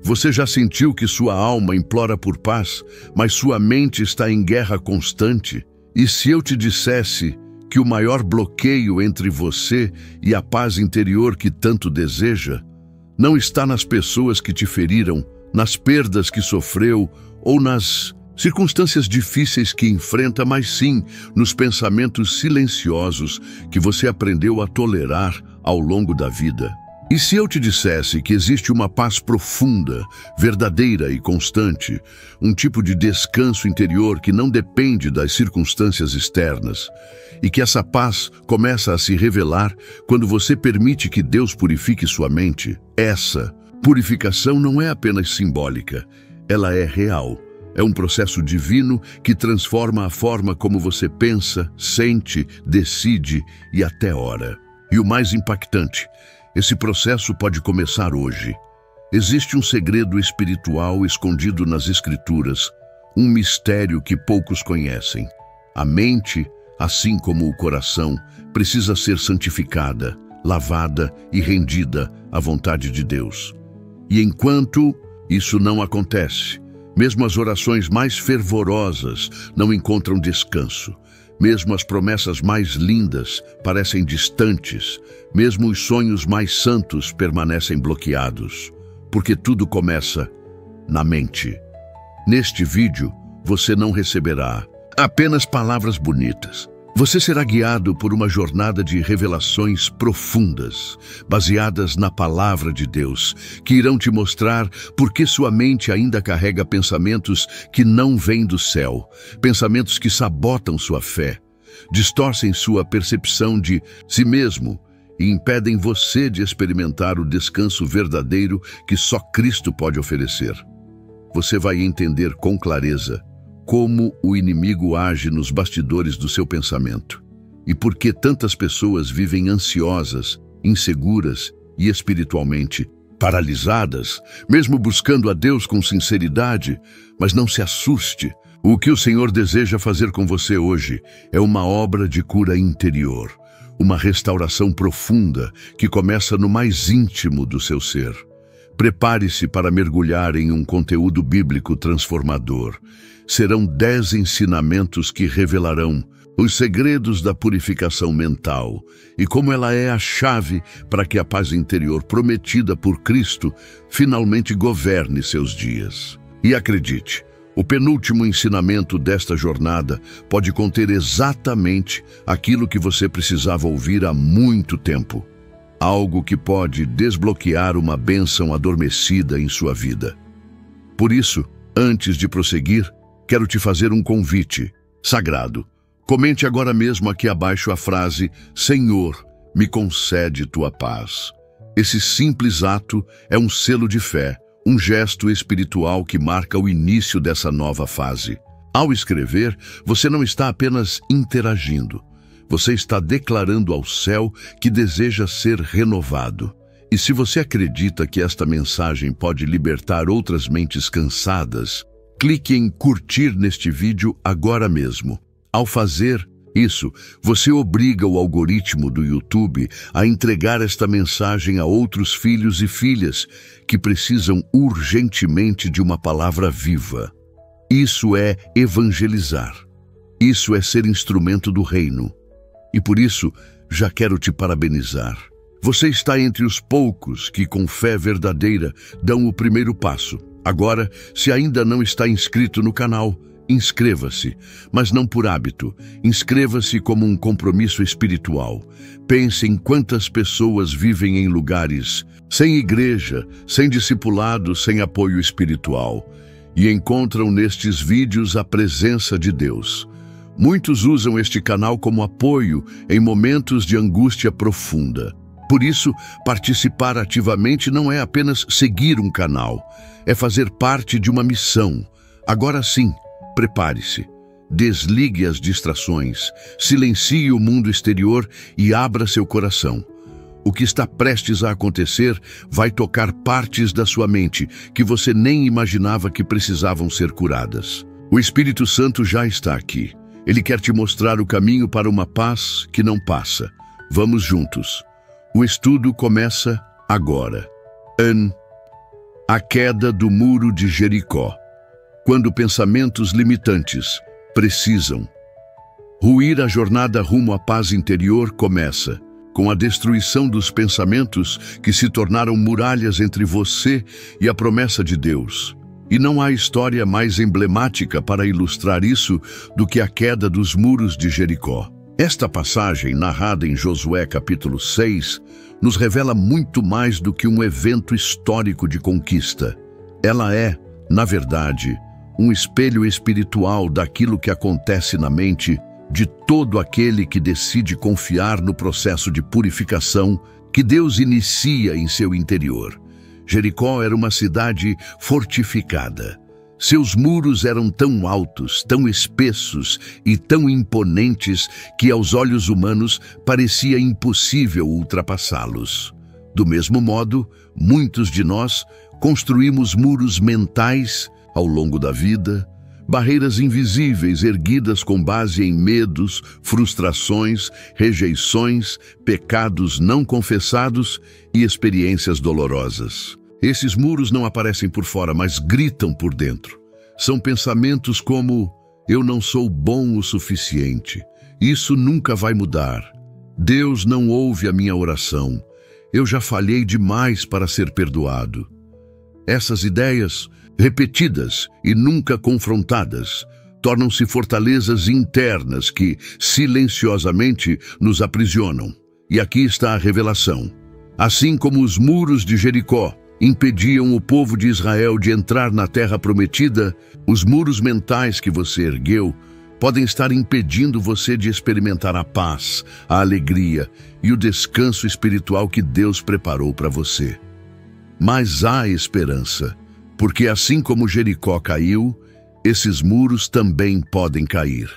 Você já sentiu que sua alma implora por paz, mas sua mente está em guerra constante? E se eu te dissesse que o maior bloqueio entre você e a paz interior que tanto deseja não está nas pessoas que te feriram, nas perdas que sofreu ou nas circunstâncias difíceis que enfrenta, mas sim nos pensamentos silenciosos que você aprendeu a tolerar ao longo da vida? E se eu te dissesse que existe uma paz profunda, verdadeira e constante, um tipo de descanso interior que não depende das circunstâncias externas, e que essa paz começa a se revelar quando você permite que Deus purifique sua mente? Essa purificação não é apenas simbólica, ela é real. É um processo divino que transforma a forma como você pensa, sente, decide e até ora. E o mais impactante, esse processo pode começar hoje. Existe um segredo espiritual escondido nas Escrituras, um mistério que poucos conhecem. A mente, assim como o coração, precisa ser santificada, lavada e rendida à vontade de Deus. E enquanto isso não acontece, mesmo as orações mais fervorosas não encontram descanso. Mesmo as promessas mais lindas parecem distantes, mesmo os sonhos mais santos permanecem bloqueados, porque tudo começa na mente. Neste vídeo, você não receberá apenas palavras bonitas. Você será guiado por uma jornada de revelações profundas, baseadas na palavra de Deus, que irão te mostrar por que sua mente ainda carrega pensamentos que não vêm do céu, pensamentos que sabotam sua fé, distorcem sua percepção de si mesmo e impedem você de experimentar o descanso verdadeiro que só Cristo pode oferecer. Você vai entender com clareza como o inimigo age nos bastidores do seu pensamento e por que tantas pessoas vivem ansiosas, inseguras e espiritualmente paralisadas, mesmo buscando a Deus com sinceridade. Mas não se assuste, o que o Senhor deseja fazer com você hoje é uma obra de cura interior, uma restauração profunda que começa no mais íntimo do seu ser. Prepare-se para mergulhar em um conteúdo bíblico transformador. Serão 10 ensinamentos que revelarão os segredos da purificação mental e como ela é a chave para que a paz interior prometida por Cristo finalmente governe seus dias. E acredite, o penúltimo ensinamento desta jornada pode conter exatamente aquilo que você precisava ouvir há muito tempo. Algo que pode desbloquear uma bênção adormecida em sua vida. Por isso, antes de prosseguir, quero te fazer um convite sagrado. Comente agora mesmo aqui abaixo a frase: Senhor, me concede tua paz. Esse simples ato é um selo de fé, um gesto espiritual que marca o início dessa nova fase. Ao escrever, você não está apenas interagindo. Você está declarando ao céu que deseja ser renovado. E se você acredita que esta mensagem pode libertar outras mentes cansadas, clique em curtir neste vídeo agora mesmo. Ao fazer isso, você obriga o algoritmo do YouTube a entregar esta mensagem a outros filhos e filhas que precisam urgentemente de uma palavra viva. Isso é evangelizar. Isso é ser instrumento do reino. E por isso, já quero te parabenizar. Você está entre os poucos que, com fé verdadeira, dão o primeiro passo. Agora, se ainda não está inscrito no canal, inscreva-se, mas não por hábito. Inscreva-se como um compromisso espiritual. Pense em quantas pessoas vivem em lugares sem igreja, sem discipulado, sem apoio espiritual, e encontram nestes vídeos a presença de Deus. Muitos usam este canal como apoio em momentos de angústia profunda. Por isso, participar ativamente não é apenas seguir um canal, é fazer parte de uma missão. Agora sim, prepare-se. Desligue as distrações, silencie o mundo exterior e abra seu coração. O que está prestes a acontecer vai tocar partes da sua mente que você nem imaginava que precisavam ser curadas. O Espírito Santo já está aqui. Ele quer te mostrar o caminho para uma paz que não passa. Vamos juntos. O estudo começa agora. A queda do muro de Jericó. Quando pensamentos limitantes precisam ruir, a jornada rumo à paz interior começa com a destruição dos pensamentos que se tornaram muralhas entre você e a promessa de Deus. E não há história mais emblemática para ilustrar isso do que a queda dos muros de Jericó. Esta passagem, narrada em Josué capítulo 6, nos revela muito mais do que um evento histórico de conquista. Ela é, na verdade, um espelho espiritual daquilo que acontece na mente de todo aquele que decide confiar no processo de purificação que Deus inicia em seu interior. Jericó era uma cidade fortificada. Seus muros eram tão altos, tão espessos e tão imponentes que aos olhos humanos parecia impossível ultrapassá-los. Do mesmo modo, muitos de nós construímos muros mentais ao longo da vida, barreiras invisíveis erguidas com base em medos, frustrações, rejeições, pecados não confessados e experiências dolorosas. Esses muros não aparecem por fora, mas gritam por dentro. São pensamentos como: eu não sou bom o suficiente, isso nunca vai mudar, Deus não ouve a minha oração, eu já falhei demais para ser perdoado. Essas ideias, repetidas e nunca confrontadas, tornam-se fortalezas internas que, silenciosamente, nos aprisionam. E aqui está a revelação. Assim como os muros de Jericó impediam o povo de Israel de entrar na terra prometida, os muros mentais que você ergueu podem estar impedindo você de experimentar a paz, a alegria e o descanso espiritual que Deus preparou para você. Mas há esperança, porque assim como Jericó caiu, esses muros também podem cair.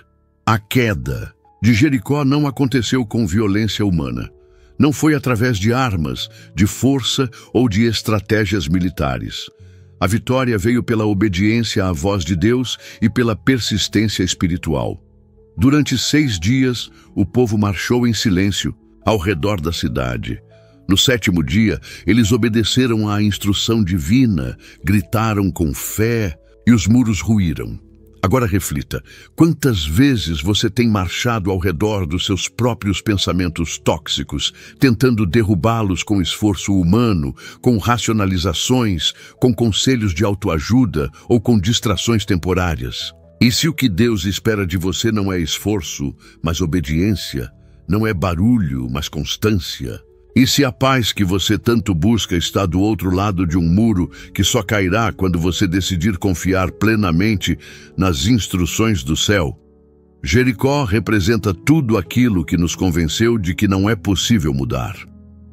A queda de Jericó não aconteceu com violência humana. Não foi através de armas, de força ou de estratégias militares. A vitória veio pela obediência à voz de Deus e pela persistência espiritual. Durante 6 dias, o povo marchou em silêncio ao redor da cidade. No 7º dia, eles obedeceram à instrução divina, gritaram com fé e os muros ruíram. Agora reflita, quantas vezes você tem marchado ao redor dos seus próprios pensamentos tóxicos, tentando derrubá-los com esforço humano, com racionalizações, com conselhos de autoajuda ou com distrações temporárias? E se o que Deus espera de você não é esforço, mas obediência, não é barulho, mas constância? E se a paz que você tanto busca está do outro lado de um muro que só cairá quando você decidir confiar plenamente nas instruções do céu? Jericó representa tudo aquilo que nos convenceu de que não é possível mudar.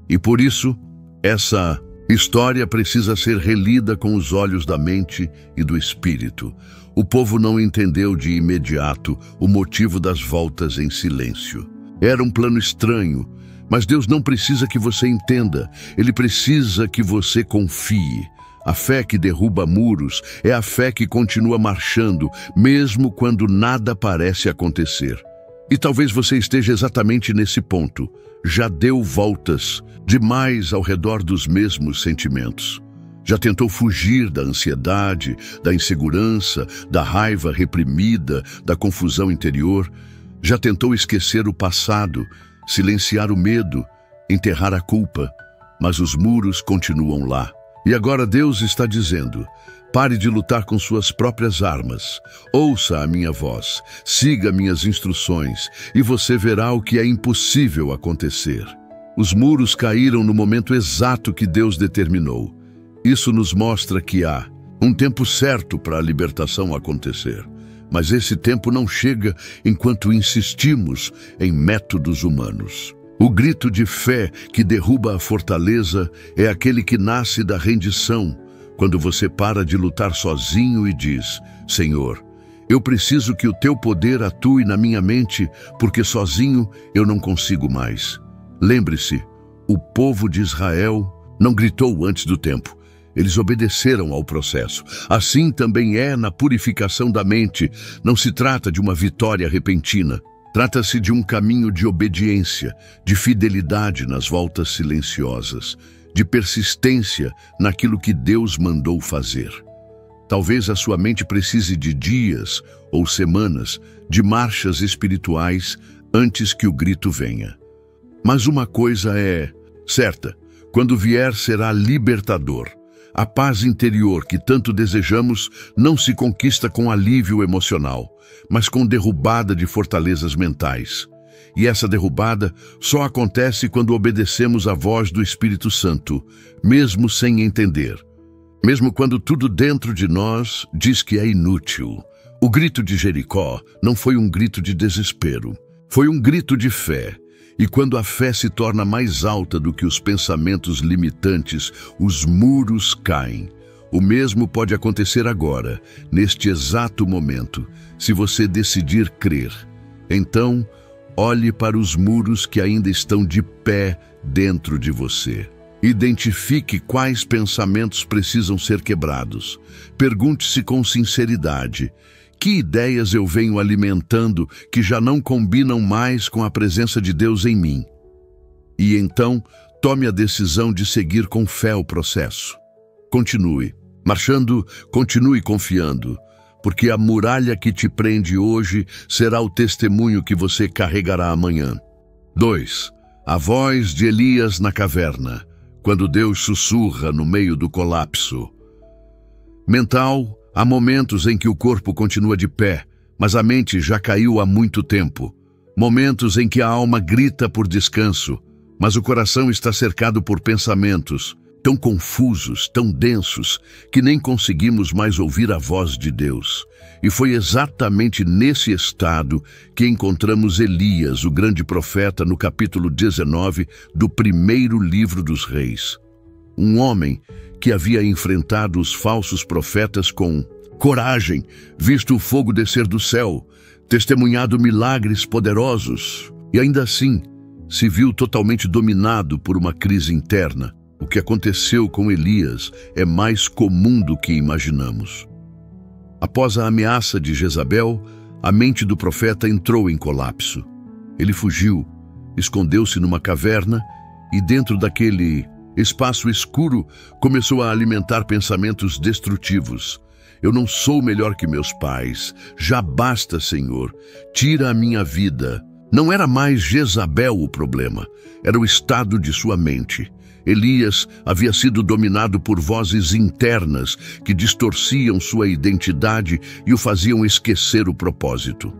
E por isso, essa história precisa ser relida com os olhos da mente e do espírito. O povo não entendeu de imediato o motivo das voltas em silêncio. Era um plano estranho, mas Deus não precisa que você entenda, Ele precisa que você confie. A fé que derruba muros é a fé que continua marchando, mesmo quando nada parece acontecer. E talvez você esteja exatamente nesse ponto. Já deu voltas demais ao redor dos mesmos sentimentos. Já tentou fugir da ansiedade, da insegurança, da raiva reprimida, da confusão interior. Já tentou esquecer o passado, silenciar o medo, enterrar a culpa, mas os muros continuam lá. E agora Deus está dizendo: pare de lutar com suas próprias armas, ouça a minha voz, siga minhas instruções, e você verá o que é impossível acontecer. Os muros caíram no momento exato que Deus determinou. Isso nos mostra que há um tempo certo para a libertação acontecer. Mas esse tempo não chega enquanto insistimos em métodos humanos. O grito de fé que derruba a fortaleza é aquele que nasce da rendição, quando você para de lutar sozinho e diz: Senhor, eu preciso que o teu poder atue na minha mente, porque sozinho eu não consigo mais. Lembre-se, o povo de Israel não gritou antes do tempo. Eles obedeceram ao processo. Assim também é na purificação da mente. Não se trata de uma vitória repentina. Trata-se de um caminho de obediência, de fidelidade nas voltas silenciosas, de persistência naquilo que Deus mandou fazer. Talvez a sua mente precise de dias ou semanas de marchas espirituais antes que o grito venha. Mas uma coisa é certa: quando vier, será libertador. A paz interior que tanto desejamos não se conquista com alívio emocional, mas com derrubada de fortalezas mentais. E essa derrubada só acontece quando obedecemos à voz do Espírito Santo, mesmo sem entender. Mesmo quando tudo dentro de nós diz que é inútil. O grito de Jericó não foi um grito de desespero, foi um grito de fé. E quando a fé se torna mais alta do que os pensamentos limitantes, os muros caem. O mesmo pode acontecer agora, neste exato momento, se você decidir crer. Então, olhe para os muros que ainda estão de pé dentro de você. Identifique quais pensamentos precisam ser quebrados. Pergunte-se com sinceridade: que ideias eu venho alimentando que já não combinam mais com a presença de Deus em mim? E então, tome a decisão de seguir com fé o processo. Continue marchando, continue confiando, porque a muralha que te prende hoje será o testemunho que você carregará amanhã. 2. A voz de Elias na caverna, quando Deus sussurra no meio do colapso. Mental, há momentos em que o corpo continua de pé, mas a mente já caiu há muito tempo. Momentos em que a alma grita por descanso, mas o coração está cercado por pensamentos tão confusos, tão densos, que nem conseguimos mais ouvir a voz de Deus. E foi exatamente nesse estado que encontramos Elias, o grande profeta, no capítulo 19 do primeiro livro dos Reis. Um homem que havia enfrentado os falsos profetas com coragem, visto o fogo descer do céu, testemunhado milagres poderosos, e ainda assim se viu totalmente dominado por uma crise interna. O que aconteceu com Elias é mais comum do que imaginamos. Após a ameaça de Jezabel, a mente do profeta entrou em colapso. Ele fugiu, escondeu-se numa caverna e dentro daquele espaço escuro começou a alimentar pensamentos destrutivos. Eu não sou melhor que meus pais. Já basta, Senhor. Tira a minha vida. Não era mais Jezabel o problema, era o estado de sua mente. Elias havia sido dominado por vozes internas que distorciam sua identidade e o faziam esquecer o propósito.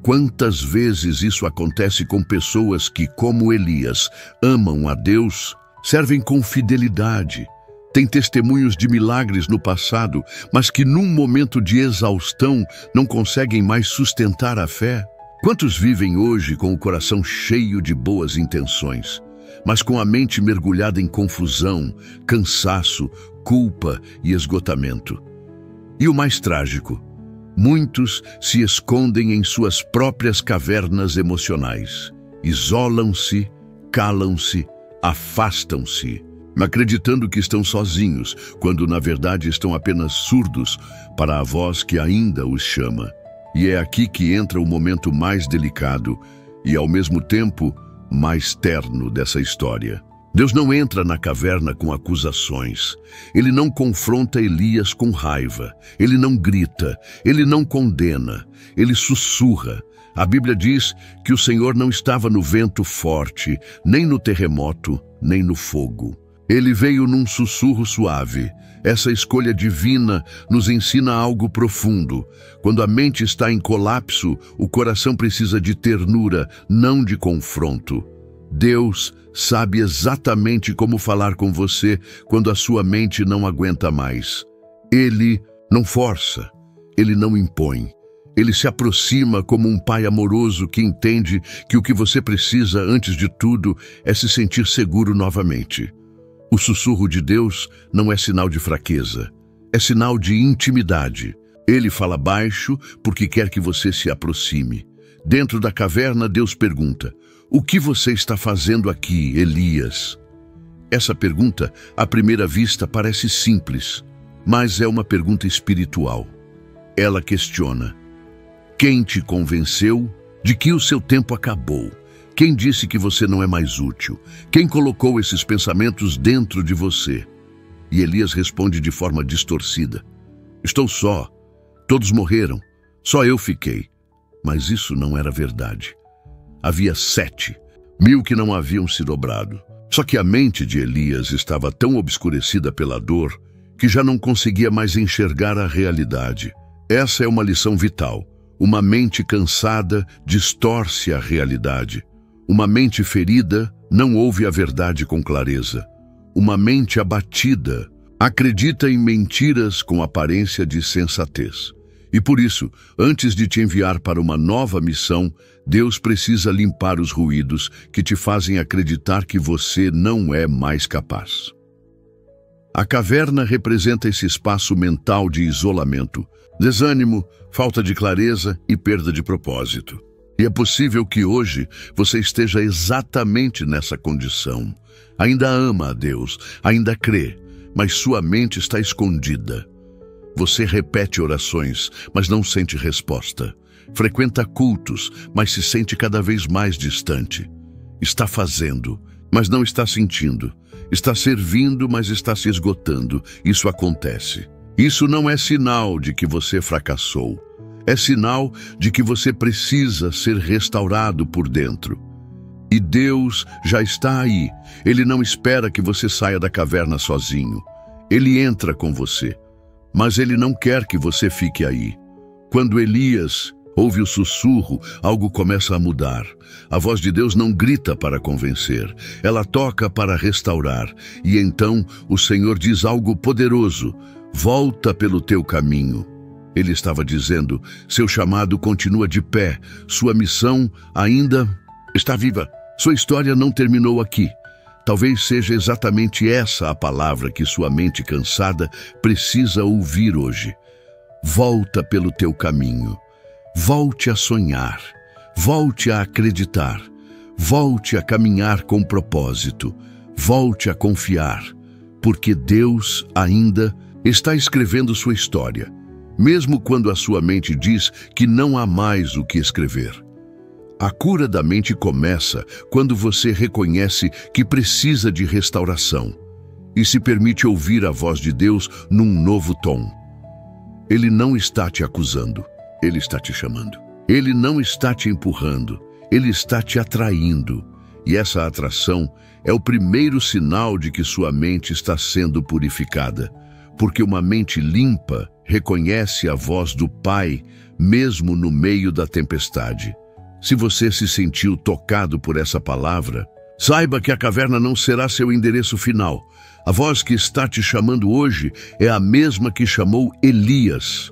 Quantas vezes isso acontece com pessoas que, como Elias, amam a Deus, servem com fidelidade, têm testemunhos de milagres no passado, mas que num momento de exaustão não conseguem mais sustentar a fé? Quantos vivem hoje com o coração cheio de boas intenções, mas com a mente mergulhada em confusão, cansaço, culpa e esgotamento? E o mais trágico, muitos se escondem em suas próprias cavernas emocionais. Isolam-se, calam-se, afastam-se, acreditando que estão sozinhos, quando na verdade estão apenas surdos para a voz que ainda os chama. E é aqui que entra o momento mais delicado e, ao mesmo tempo, mais terno dessa história. Deus não entra na caverna com acusações. Ele não confronta Elias com raiva. Ele não grita. Ele não condena. Ele sussurra. A Bíblia diz que o Senhor não estava no vento forte, nem no terremoto, nem no fogo. Ele veio num sussurro suave. Essa escolha divina nos ensina algo profundo. Quando a mente está em colapso, o coração precisa de ternura, não de confronto. Deus sabe exatamente como falar com você quando a sua mente não aguenta mais. Ele não força, ele não impõe. Ele se aproxima como um pai amoroso que entende que o que você precisa, antes de tudo, é se sentir seguro novamente. O sussurro de Deus não é sinal de fraqueza, é sinal de intimidade. Ele fala baixo porque quer que você se aproxime. Dentro da caverna, Deus pergunta: o que você está fazendo aqui, Elias? Essa pergunta, à primeira vista, parece simples, mas é uma pergunta espiritual. Ela questiona: quem te convenceu de que o seu tempo acabou? Quem disse que você não é mais útil? Quem colocou esses pensamentos dentro de você? E Elias responde de forma distorcida: estou só. Todos morreram. Só eu fiquei. Mas isso não era verdade. Havia 7.000 que não haviam se dobrado. Só que a mente de Elias estava tão obscurecida pela dor que já não conseguia mais enxergar a realidade. Essa é uma lição vital. Uma mente cansada distorce a realidade. Uma mente ferida não ouve a verdade com clareza. Uma mente abatida acredita em mentiras com aparência de sensatez. E por isso, antes de te enviar para uma nova missão, Deus precisa limpar os ruídos que te fazem acreditar que você não é mais capaz. A caverna representa esse espaço mental de isolamento, desânimo, falta de clareza e perda de propósito. E é possível que hoje você esteja exatamente nessa condição. Ainda ama a Deus, ainda crê, mas sua mente está escondida. Você repete orações, mas não sente resposta. Frequenta cultos, mas se sente cada vez mais distante. Está fazendo, mas não está sentindo. Está servindo, mas está se esgotando. Isso acontece. Isso não é sinal de que você fracassou. É sinal de que você precisa ser restaurado por dentro. E Deus já está aí. Ele não espera que você saia da caverna sozinho. Ele entra com você. Mas ele não quer que você fique aí. Quando Elias ouve o sussurro, algo começa a mudar. A voz de Deus não grita para convencer, ela toca para restaurar. E então o Senhor diz algo poderoso: volta pelo teu caminho. Ele estava dizendo: seu chamado continua de pé, sua missão ainda está viva. Sua história não terminou aqui. Talvez seja exatamente essa a palavra que sua mente cansada precisa ouvir hoje. Volta pelo teu caminho. Volte a sonhar. Volte a acreditar. Volte a caminhar com propósito. Volte a confiar. Porque Deus ainda está escrevendo sua história, mesmo quando a sua mente diz que não há mais o que escrever. A cura da mente começa quando você reconhece que precisa de restauração e se permite ouvir a voz de Deus num novo tom. Ele não está te acusando, ele está te chamando. Ele não está te empurrando, ele está te atraindo. E essa atração é o primeiro sinal de que sua mente está sendo purificada, porque uma mente limpa reconhece a voz do Pai mesmo no meio da tempestade. Se você se sentiu tocado por essa palavra, saiba que a caverna não será seu endereço final. A voz que está te chamando hoje é a mesma que chamou Elias.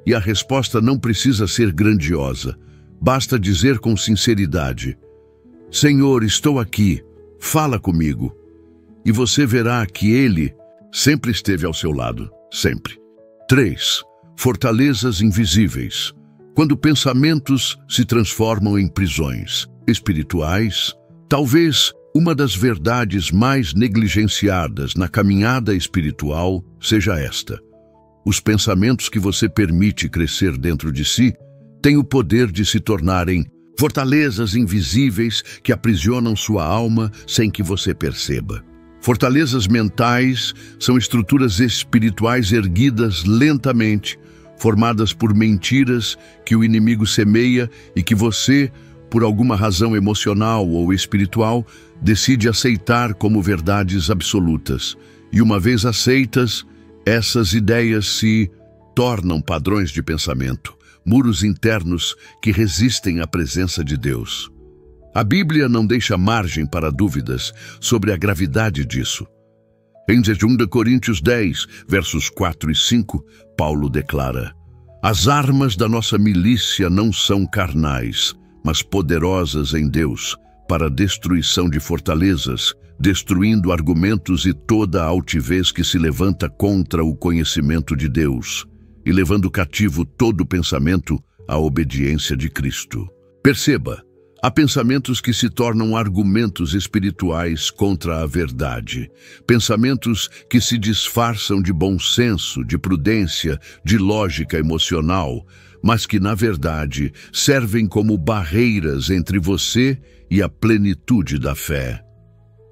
E a resposta não precisa ser grandiosa. Basta dizer com sinceridade: Senhor, estou aqui, fala comigo. E você verá que Ele sempre esteve ao seu lado, sempre. 3. Fortalezas invisíveis. Quando pensamentos se transformam em prisões espirituais, talvez uma das verdades mais negligenciadas na caminhada espiritual seja esta: os pensamentos que você permite crescer dentro de si têm o poder de se tornarem fortalezas invisíveis que aprisionam sua alma sem que você perceba. Fortalezas mentais são estruturas espirituais erguidas lentamente, formadas por mentiras que o inimigo semeia e que você, por alguma razão emocional ou espiritual, decide aceitar como verdades absolutas. E uma vez aceitas, essas ideias se tornam padrões de pensamento, muros internos que resistem à presença de Deus. A Bíblia não deixa margem para dúvidas sobre a gravidade disso. Em 2 Coríntios 10, versos 4 e 5, Paulo declara: as armas da nossa milícia não são carnais, mas poderosas em Deus, para a destruição de fortalezas, destruindo argumentos e toda a altivez que se levanta contra o conhecimento de Deus, e levando cativo todo pensamento à obediência de Cristo. Perceba, Há pensamentos que se tornam argumentos espirituais contra a verdade. Pensamentos que se disfarçam de bom senso, de prudência, de lógica emocional, mas que, na verdade, servem como barreiras entre você e a plenitude da fé.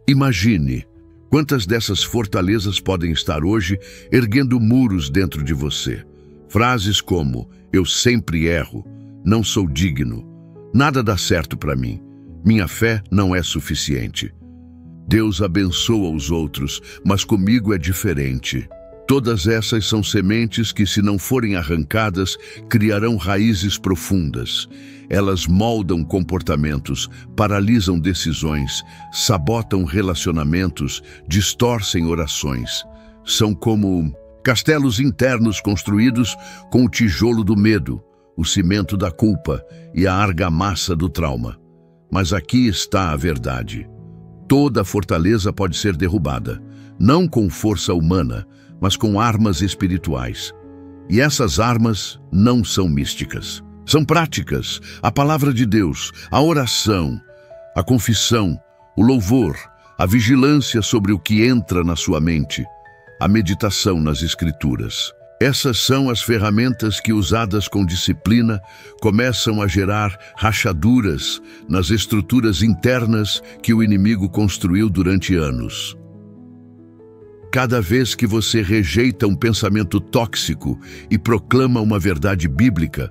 Imagine quantas dessas fortalezas podem estar hoje erguendo muros dentro de você. Frases como: eu sempre erro, não sou digno, nada dá certo para mim, minha fé não é suficiente. Deus abençoa os outros, mas comigo é diferente. Todas essas são sementes que, se não forem arrancadas, criarão raízes profundas. Elas moldam comportamentos, paralisam decisões, sabotam relacionamentos, distorcem orações. São como castelos internos construídos com o tijolo do medo, o cimento da culpa e a argamassa do trauma. Mas aqui está a verdade. Toda fortaleza pode ser derrubada, não com força humana, mas com armas espirituais. E essas armas não são místicas. São práticas, a palavra de Deus, a oração, a confissão, o louvor, a vigilância sobre o que entra na sua mente, a meditação nas Escrituras. Essas são as ferramentas que, usadas com disciplina, começam a gerar rachaduras nas estruturas internas que o inimigo construiu durante anos. Cada vez que você rejeita um pensamento tóxico e proclama uma verdade bíblica,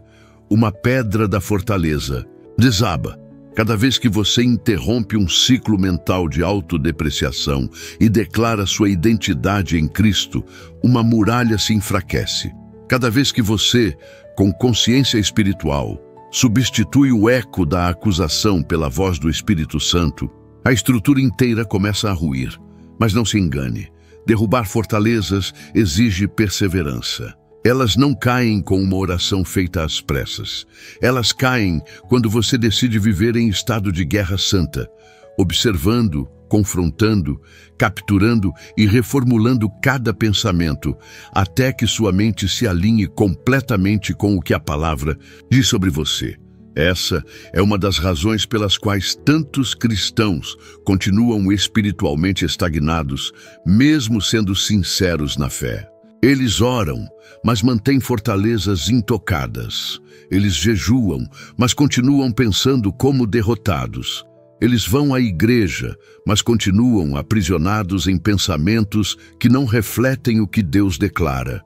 uma pedra da fortaleza desaba. Cada vez que você interrompe um ciclo mental de autodepreciação e declara sua identidade em Cristo, uma muralha se enfraquece. Cada vez que você, com consciência espiritual, substitui o eco da acusação pela voz do Espírito Santo, a estrutura inteira começa a ruir. Mas não se engane, derrubar fortalezas exige perseverança. Elas não caem com uma oração feita às pressas. Elas caem quando você decide viver em estado de guerra santa, observando, confrontando, capturando e reformulando cada pensamento, até que sua mente se alinhe completamente com o que a palavra diz sobre você. Essa é uma das razões pelas quais tantos cristãos continuam espiritualmente estagnados, mesmo sendo sinceros na fé. Eles oram, mas mantêm fortalezas intocadas. Eles jejuam, mas continuam pensando como derrotados. Eles vão à igreja, mas continuam aprisionados em pensamentos que não refletem o que Deus declara.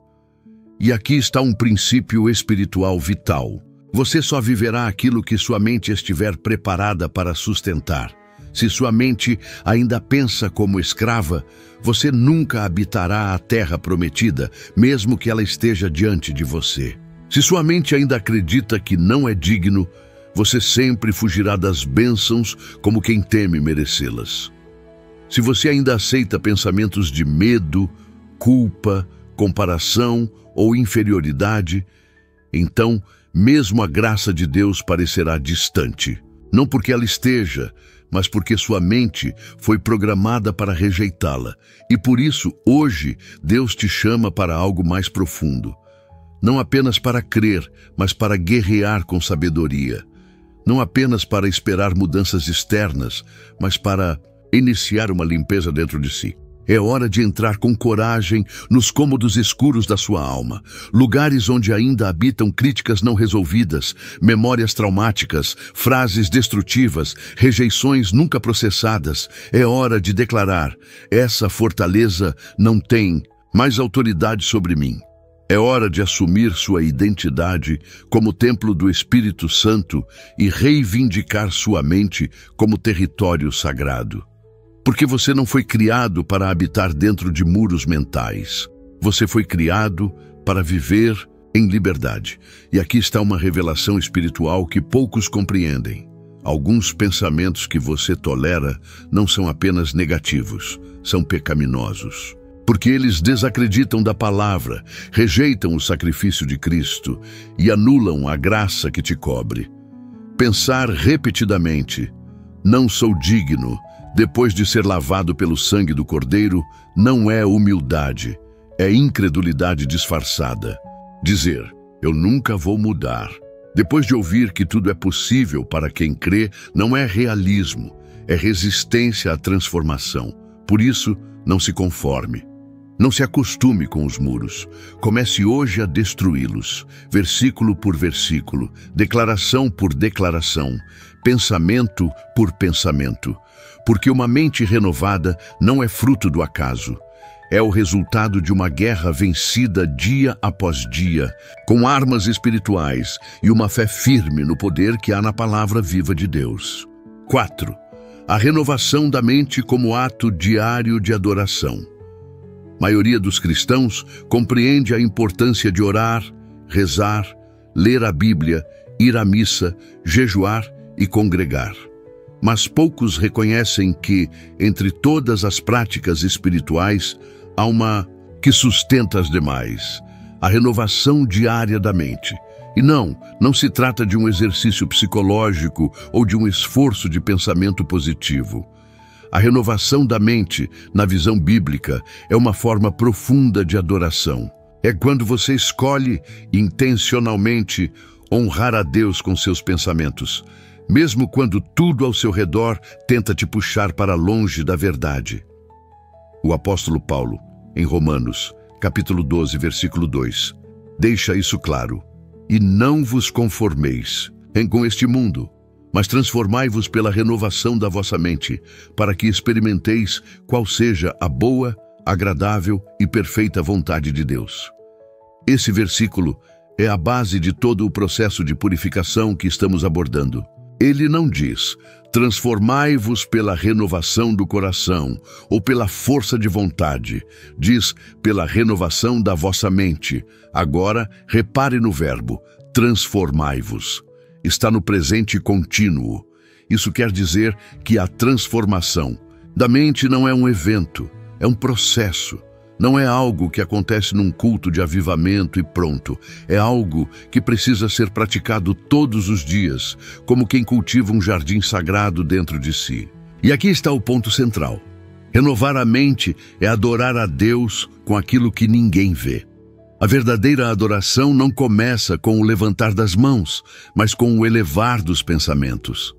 E aqui está um princípio espiritual vital. Você só viverá aquilo que sua mente estiver preparada para sustentar. Se sua mente ainda pensa como escrava, você nunca habitará a terra prometida, mesmo que ela esteja diante de você. Se sua mente ainda acredita que não é digno, você sempre fugirá das bênçãos como quem teme merecê-las. Se você ainda aceita pensamentos de medo, culpa, comparação ou inferioridade, então mesmo a graça de Deus parecerá distante. Não porque ela esteja, mas porque sua mente foi programada para rejeitá-la. E por isso, hoje, Deus te chama para algo mais profundo. Não apenas para crer, mas para guerrear com sabedoria. Não apenas para esperar mudanças externas, mas para iniciar uma limpeza dentro de si. É hora de entrar com coragem nos cômodos escuros da sua alma, lugares onde ainda habitam críticas não resolvidas, memórias traumáticas, frases destrutivas, rejeições nunca processadas. É hora de declarar: essa fortaleza não tem mais autoridade sobre mim. É hora de assumir sua identidade como templo do Espírito Santo e reivindicar sua mente como território sagrado. Porque você não foi criado para habitar dentro de muros mentais. Você foi criado para viver em liberdade. E aqui está uma revelação espiritual que poucos compreendem. Alguns pensamentos que você tolera não são apenas negativos, são pecaminosos. Porque eles desacreditam da palavra, rejeitam o sacrifício de Cristo e anulam a graça que te cobre. Pensar repetidamente: não sou digno, depois de ser lavado pelo sangue do Cordeiro, não é humildade, é incredulidade disfarçada. Dizer: eu nunca vou mudar, Depois de ouvir que tudo é possível para quem crê, não é realismo, é resistência à transformação. Por isso, não se conforme. Não se acostume com os muros. Comece hoje a destruí-los, versículo por versículo, declaração por declaração, pensamento por pensamento. Porque uma mente renovada não é fruto do acaso. É o resultado de uma guerra vencida dia após dia, com armas espirituais e uma fé firme no poder que há na palavra viva de Deus. 4. A renovação da mente como ato diário de adoração. A maioria dos cristãos compreende a importância de orar, rezar, ler a Bíblia, ir à missa, jejuar e congregar. Mas poucos reconhecem que, entre todas as práticas espirituais, há uma que sustenta as demais, a renovação diária da mente. E não se trata de um exercício psicológico ou de um esforço de pensamento positivo. A renovação da mente, na visão bíblica, é uma forma profunda de adoração. É quando você escolhe intencionalmente honrar a Deus com seus pensamentos, mesmo quando tudo ao seu redor tenta te puxar para longe da verdade. O apóstolo Paulo, em Romanos, capítulo 12, versículo 2, deixa isso claro. E não vos conformeis com este mundo, mas transformai-vos pela renovação da vossa mente, para que experimenteis qual seja a boa, agradável e perfeita vontade de Deus. Esse versículo é a base de todo o processo de purificação que estamos abordando. Ele não diz, transformai-vos pela renovação do coração ou pela força de vontade. Diz, pela renovação da vossa mente. Agora, repare no verbo, transformai-vos. Está no presente contínuo. Isso quer dizer que a transformação da mente não é um evento, é um processo. Não é algo que acontece num culto de avivamento e pronto. É algo que precisa ser praticado todos os dias, como quem cultiva um jardim sagrado dentro de si. E aqui está o ponto central. Renovar a mente é adorar a Deus com aquilo que ninguém vê. A verdadeira adoração não começa com o levantar das mãos, mas com o elevar dos pensamentos.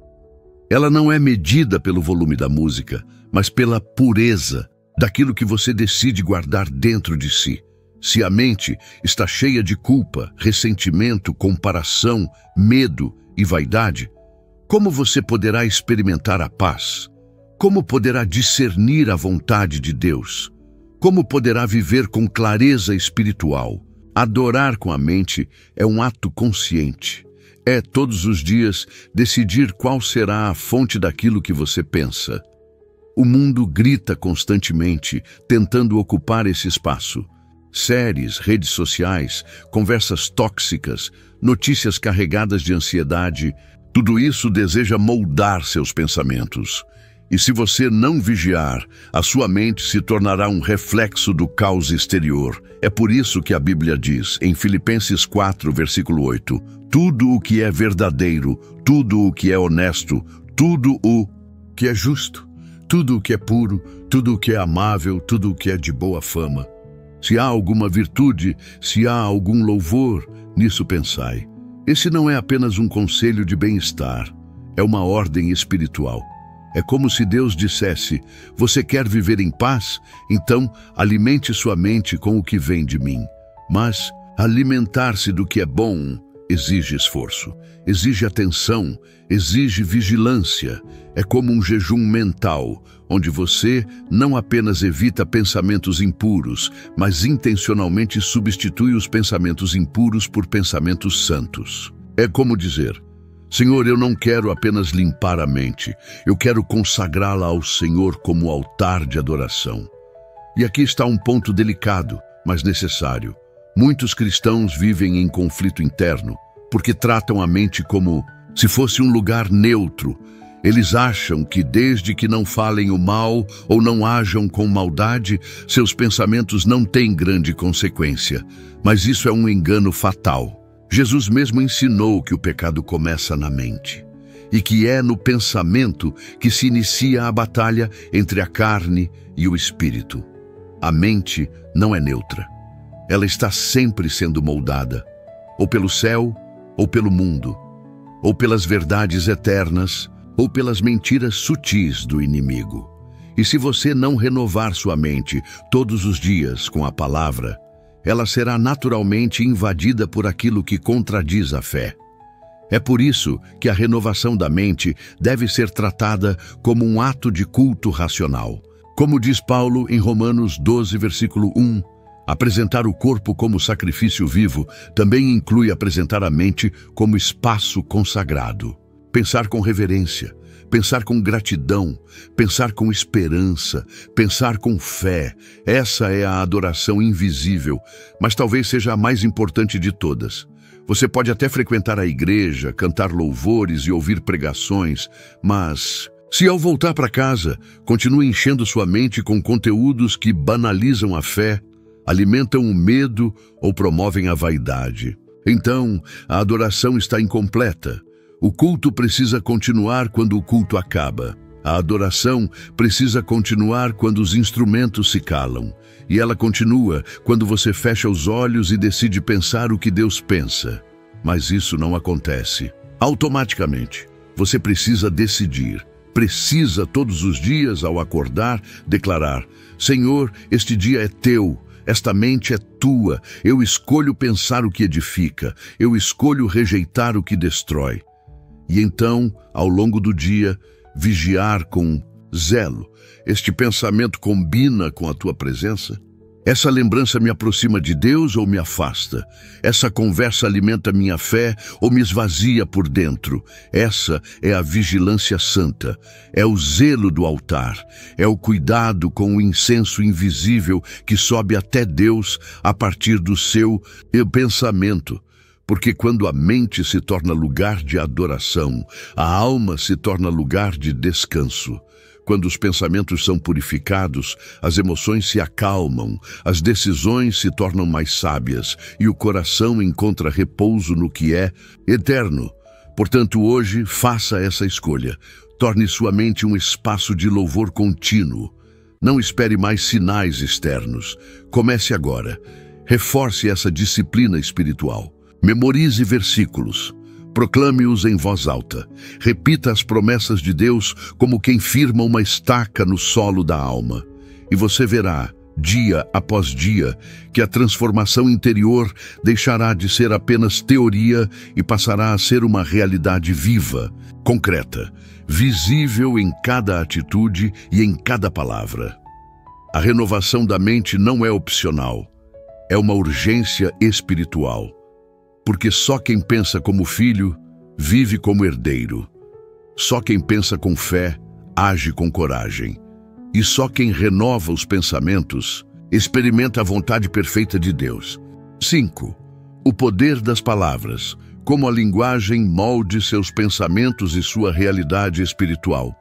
Ela não é medida pelo volume da música, mas pela pureza daquilo que você decide guardar dentro de si. Se a mente está cheia de culpa, ressentimento, comparação, medo e vaidade, como você poderá experimentar a paz? Como poderá discernir a vontade de Deus? Como poderá viver com clareza espiritual? Adorar com a mente é um ato consciente. É, todos os dias, decidir qual será a fonte daquilo que você pensa. O mundo grita constantemente, tentando ocupar esse espaço. Séries, redes sociais, conversas tóxicas, notícias carregadas de ansiedade, tudo isso deseja moldar seus pensamentos. E se você não vigiar, a sua mente se tornará um reflexo do caos exterior. É por isso que a Bíblia diz, em Filipenses 4, versículo 8, tudo o que é verdadeiro, tudo o que é honesto, tudo o que é justo, tudo o que é puro, tudo o que é amável, tudo o que é de boa fama. Se há alguma virtude, se há algum louvor, nisso pensai. Esse não é apenas um conselho de bem-estar, é uma ordem espiritual. É como se Deus dissesse, você quer viver em paz? Então alimente sua mente com o que vem de mim. Mas alimentar-se do que é bom exige esforço, exige atenção, exige vigilância. É como um jejum mental, onde você não apenas evita pensamentos impuros, mas intencionalmente substitui os pensamentos impuros por pensamentos santos. É como dizer, Senhor, eu não quero apenas limpar a mente, eu quero consagrá-la ao Senhor como altar de adoração. E aqui está um ponto delicado, mas necessário. Muitos cristãos vivem em conflito interno, porque tratam a mente como se fosse um lugar neutro. Eles acham que desde que não falem o mal ou não ajam com maldade, seus pensamentos não têm grande consequência. Mas isso é um engano fatal. Jesus mesmo ensinou que o pecado começa na mente e que é no pensamento que se inicia a batalha entre a carne e o espírito. A mente não é neutra. Ela está sempre sendo moldada, ou pelo céu ou pelo mundo, ou pelas verdades eternas, ou pelas mentiras sutis do inimigo. E se você não renovar sua mente todos os dias com a palavra, ela será naturalmente invadida por aquilo que contradiz a fé. É por isso que a renovação da mente deve ser tratada como um ato de culto racional. Como diz Paulo em Romanos 12, versículo 1, apresentar o corpo como sacrifício vivo também inclui apresentar a mente como espaço consagrado. Pensar com reverência, pensar com gratidão, pensar com esperança, pensar com fé. Essa é a adoração invisível, mas talvez seja a mais importante de todas. Você pode até frequentar a igreja, cantar louvores e ouvir pregações, mas se ao voltar para casa, continua enchendo sua mente com conteúdos que banalizam a fé, alimentam o medo ou promovem a vaidade, então a adoração está incompleta. O culto precisa continuar quando o culto acaba. A adoração precisa continuar quando os instrumentos se calam. E ela continua quando você fecha os olhos e decide pensar o que Deus pensa. Mas isso não acontece automaticamente. Você precisa decidir. Precisa todos os dias, ao acordar, declarar: Senhor, este dia é teu. Esta mente é tua. Eu escolho pensar o que edifica. Eu escolho rejeitar o que destrói. E então, ao longo do dia, vigiar com zelo. Este pensamento combina com a tua presença? Essa lembrança me aproxima de Deus ou me afasta? Essa conversa alimenta minha fé ou me esvazia por dentro? Essa é a vigilância santa, é o zelo do altar, é o cuidado com o incenso invisível que sobe até Deus a partir do seu pensamento. Porque quando a mente se torna lugar de adoração, a alma se torna lugar de descanso. Quando os pensamentos são purificados, as emoções se acalmam, as decisões se tornam mais sábias e o coração encontra repouso no que é eterno. Portanto, hoje, faça essa escolha. Torne sua mente um espaço de louvor contínuo. Não espere mais sinais externos. Comece agora. Reforce essa disciplina espiritual. Memorize versículos, proclame-os em voz alta, repita as promessas de Deus como quem firma uma estaca no solo da alma. E você verá, dia após dia, que a transformação interior deixará de ser apenas teoria e passará a ser uma realidade viva, concreta, visível em cada atitude e em cada palavra. A renovação da mente não é opcional, é uma urgência espiritual. Porque só quem pensa como filho, vive como herdeiro. Só quem pensa com fé, age com coragem. E só quem renova os pensamentos, experimenta a vontade perfeita de Deus. 5. O poder das palavras. Como a linguagem molde seus pensamentos e sua realidade espiritual.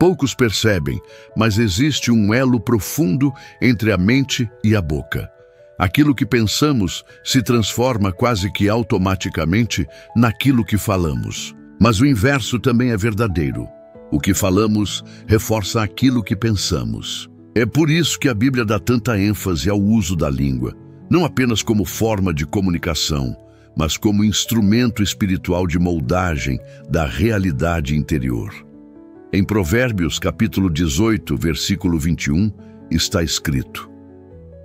Poucos percebem, mas existe um elo profundo entre a mente e a boca. Aquilo que pensamos se transforma quase que automaticamente naquilo que falamos. Mas o inverso também é verdadeiro. O que falamos reforça aquilo que pensamos. É por isso que a Bíblia dá tanta ênfase ao uso da língua, não apenas como forma de comunicação, mas como instrumento espiritual de moldagem da realidade interior. Em Provérbios, capítulo 18, versículo 21, está escrito: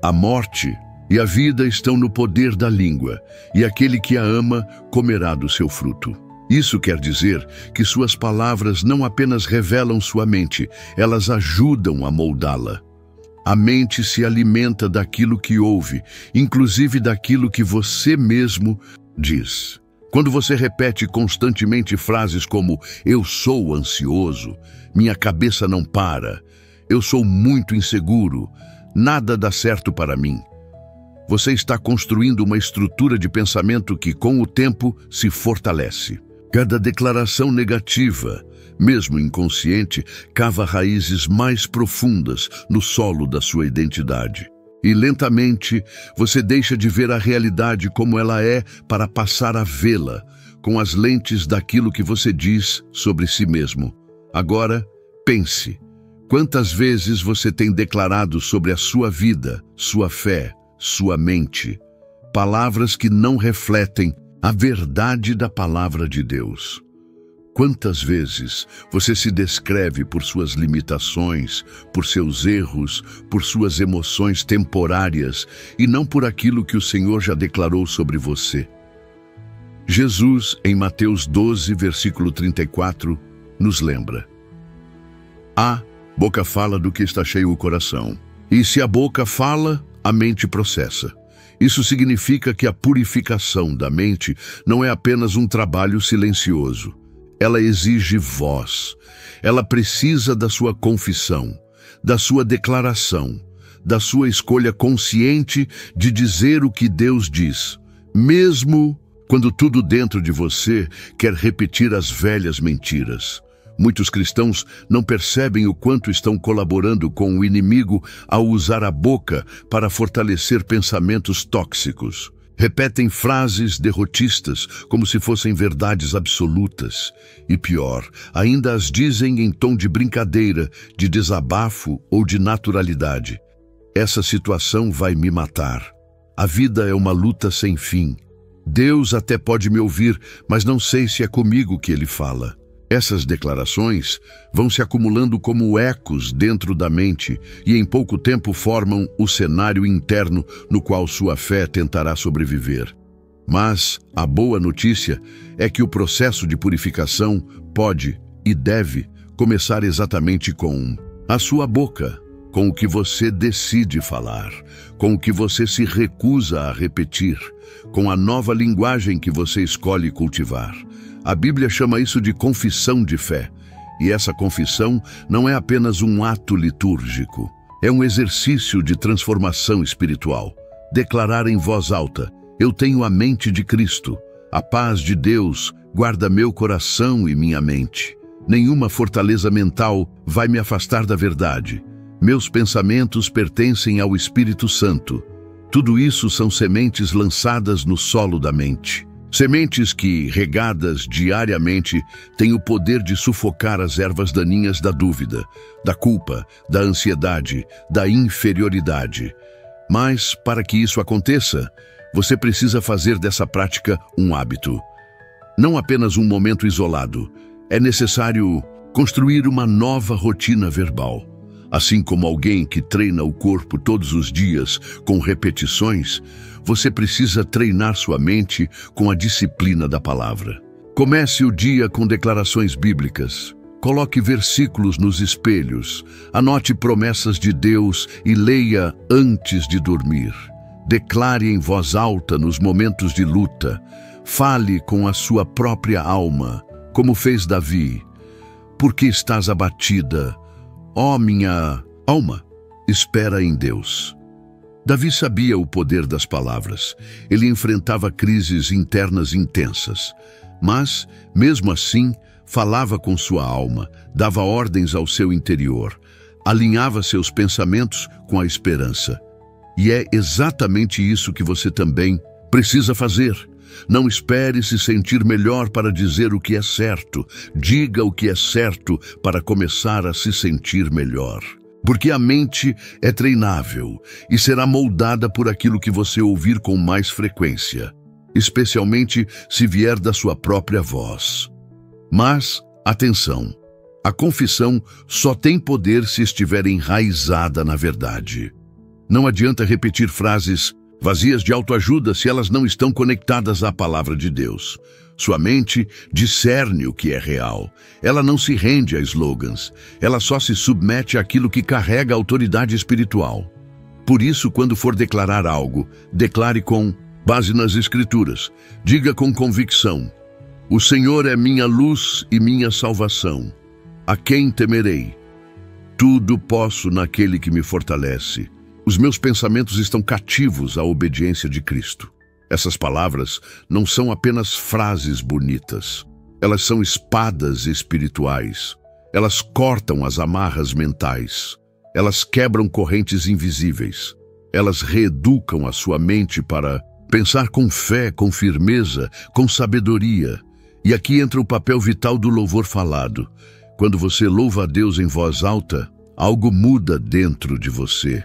A morte e a vida estão no poder da língua, e aquele que a ama comerá do seu fruto. Isso quer dizer que suas palavras não apenas revelam sua mente, elas ajudam a moldá-la. A mente se alimenta daquilo que ouve, inclusive daquilo que você mesmo diz. Quando você repete constantemente frases como "eu sou ansioso", "minha cabeça não para", "eu sou muito inseguro", "nada dá certo para mim", você está construindo uma estrutura de pensamento que, com o tempo, se fortalece. Cada declaração negativa, mesmo inconsciente, cava raízes mais profundas no solo da sua identidade. E lentamente, você deixa de ver a realidade como ela é para passar a vê-la, com as lentes daquilo que você diz sobre si mesmo. Agora, pense. Quantas vezes você tem declarado sobre a sua vida, sua fé, sua mente, palavras que não refletem A verdade da palavra de Deus. Quantas vezes você se descreve por suas limitações, por seus erros, por suas emoções temporárias e não por aquilo que o Senhor já declarou sobre você? Jesus, em Mateus 12, versículo 34, nos lembra: A boca fala do que está cheio o coração. E se a boca fala, a mente processa. Isso significa que a purificação da mente não é apenas um trabalho silencioso. Ela exige voz. Ela precisa da sua confissão, da sua declaração, da sua escolha consciente de dizer o que Deus diz, mesmo quando tudo dentro de você quer repetir as velhas mentiras. Muitos cristãos não percebem o quanto estão colaborando com o inimigo ao usar a boca para fortalecer pensamentos tóxicos. Repetem frases derrotistas como se fossem verdades absolutas. E pior, ainda as dizem em tom de brincadeira, de desabafo ou de naturalidade. Essa situação vai me matar. A vida é uma luta sem fim. Deus até pode me ouvir, mas não sei se é comigo que Ele fala. Essas declarações vão se acumulando como ecos dentro da mente e em pouco tempo formam o cenário interno no qual sua fé tentará sobreviver. Mas a boa notícia é que o processo de purificação pode e deve começar exatamente com a sua boca, com o que você decide falar, com o que você se recusa a repetir, com a nova linguagem que você escolhe cultivar. A Bíblia chama isso de confissão de fé. E essa confissão não é apenas um ato litúrgico. É um exercício de transformação espiritual. Declarar em voz alta: eu tenho a mente de Cristo. A paz de Deus guarda meu coração e minha mente. Nenhuma fortaleza mental vai me afastar da verdade. Meus pensamentos pertencem ao Espírito Santo. Tudo isso são sementes lançadas no solo da mente. Sementes que, regadas diariamente, têm o poder de sufocar as ervas daninhas da dúvida, da culpa, da ansiedade, da inferioridade. Mas, para que isso aconteça, você precisa fazer dessa prática um hábito. Não apenas um momento isolado. É necessário construir uma nova rotina verbal. Assim como alguém que treina o corpo todos os dias com repetições, você precisa treinar sua mente com a disciplina da palavra. Comece o dia com declarações bíblicas. Coloque versículos nos espelhos. Anote promessas de Deus e leia antes de dormir. Declare em voz alta nos momentos de luta. Fale com a sua própria alma, como fez Davi. Por que estás abatida? Ó minha alma, espera em Deus. Davi sabia o poder das palavras. Ele enfrentava crises internas intensas. Mas, mesmo assim, falava com sua alma, dava ordens ao seu interior, alinhava seus pensamentos com a esperança. E é exatamente isso que você também precisa fazer. Não espere se sentir melhor para dizer o que é certo. Diga o que é certo para começar a se sentir melhor. Porque a mente é treinável e será moldada por aquilo que você ouvir com mais frequência, especialmente se vier da sua própria voz. Mas, atenção, a confissão só tem poder se estiver enraizada na verdade. Não adianta repetir frases vazias de autoajuda se elas não estão conectadas à palavra de Deus. Sua mente discerne o que é real. Ela não se rende a slogans. Ela só se submete àquilo que carrega autoridade espiritual. Por isso, quando for declarar algo, declare com base nas Escrituras. Diga com convicção: o Senhor é minha luz e minha salvação. A quem temerei? Tudo posso naquele que me fortalece. Os meus pensamentos estão cativos à obediência de Cristo. Essas palavras não são apenas frases bonitas. Elas são espadas espirituais. Elas cortam as amarras mentais. Elas quebram correntes invisíveis. Elas reeducam a sua mente para pensar com fé, com firmeza, com sabedoria. E aqui entra o papel vital do louvor falado. Quando você louva a Deus em voz alta, algo muda dentro de você.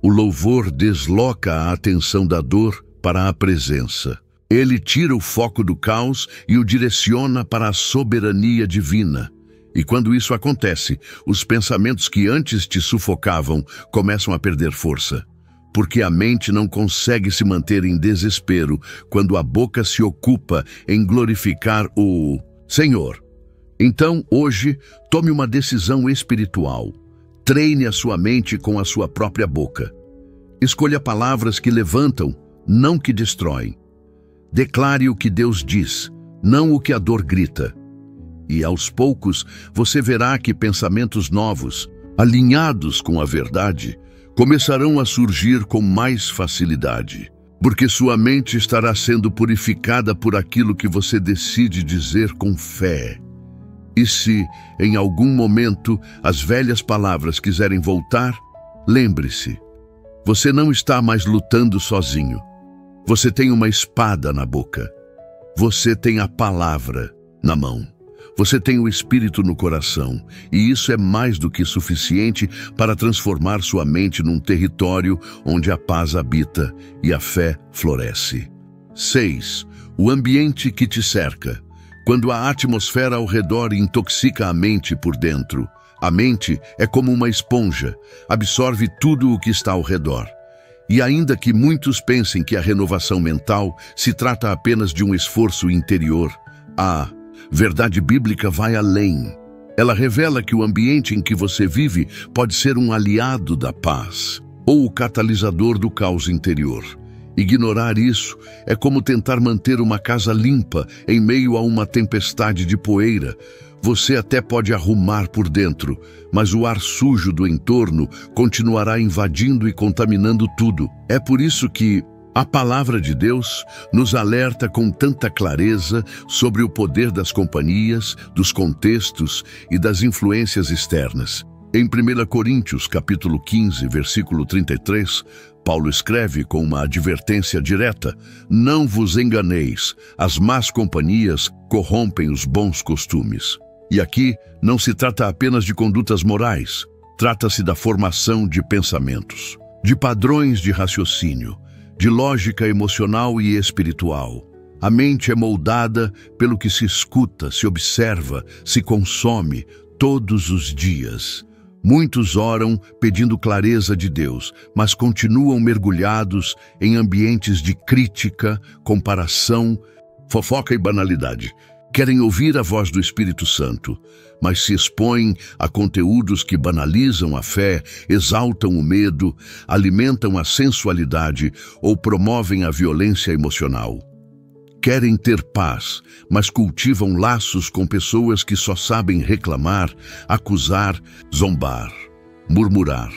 O louvor desloca a atenção da dor para a presença. Ele tira o foco do caos e o direciona para a soberania divina. E quando isso acontece, os pensamentos que antes te sufocavam começam a perder força. Porque a mente não consegue se manter em desespero quando a boca se ocupa em glorificar o Senhor. Então, hoje, tome uma decisão espiritual. Treine a sua mente com a sua própria boca. Escolha palavras que levantam, não que destroem. Declare o que Deus diz, não o que a dor grita. E aos poucos, você verá que pensamentos novos, alinhados com a verdade, começarão a surgir com mais facilidade, porque sua mente estará sendo purificada por aquilo que você decide dizer com fé. E se, em algum momento, as velhas palavras quiserem voltar, lembre-se, você não está mais lutando sozinho. Você tem uma espada na boca. Você tem a palavra na mão. Você tem o Espírito no coração, e isso é mais do que suficiente para transformar sua mente num território onde a paz habita e a fé floresce. 6. O ambiente que te cerca. Quando a atmosfera ao redor intoxica a mente por dentro, a mente é como uma esponja, absorve tudo o que está ao redor. E ainda que muitos pensem que a renovação mental se trata apenas de um esforço interior, a verdade bíblica vai além. Ela revela que o ambiente em que você vive pode ser um aliado da paz ou o catalisador do caos interior. Ignorar isso é como tentar manter uma casa limpa em meio a uma tempestade de poeira. Você até pode arrumar por dentro, mas o ar sujo do entorno continuará invadindo e contaminando tudo. É por isso que a palavra de Deus nos alerta com tanta clareza sobre o poder das companhias, dos contextos e das influências externas. Em 1 Coríntios, capítulo 15, versículo 33, Paulo escreve com uma advertência direta: não vos enganeis, as más companhias corrompem os bons costumes. E aqui não se trata apenas de condutas morais, trata-se da formação de pensamentos, de padrões de raciocínio, de lógica emocional e espiritual. A mente é moldada pelo que se escuta, se observa, se consome todos os dias. Muitos oram pedindo clareza de Deus, mas continuam mergulhados em ambientes de crítica, comparação, fofoca e banalidade. Querem ouvir a voz do Espírito Santo, mas se expõem a conteúdos que banalizam a fé, exaltam o medo, alimentam a sensualidade ou promovem a violência emocional. Querem ter paz, mas cultivam laços com pessoas que só sabem reclamar, acusar, zombar, murmurar.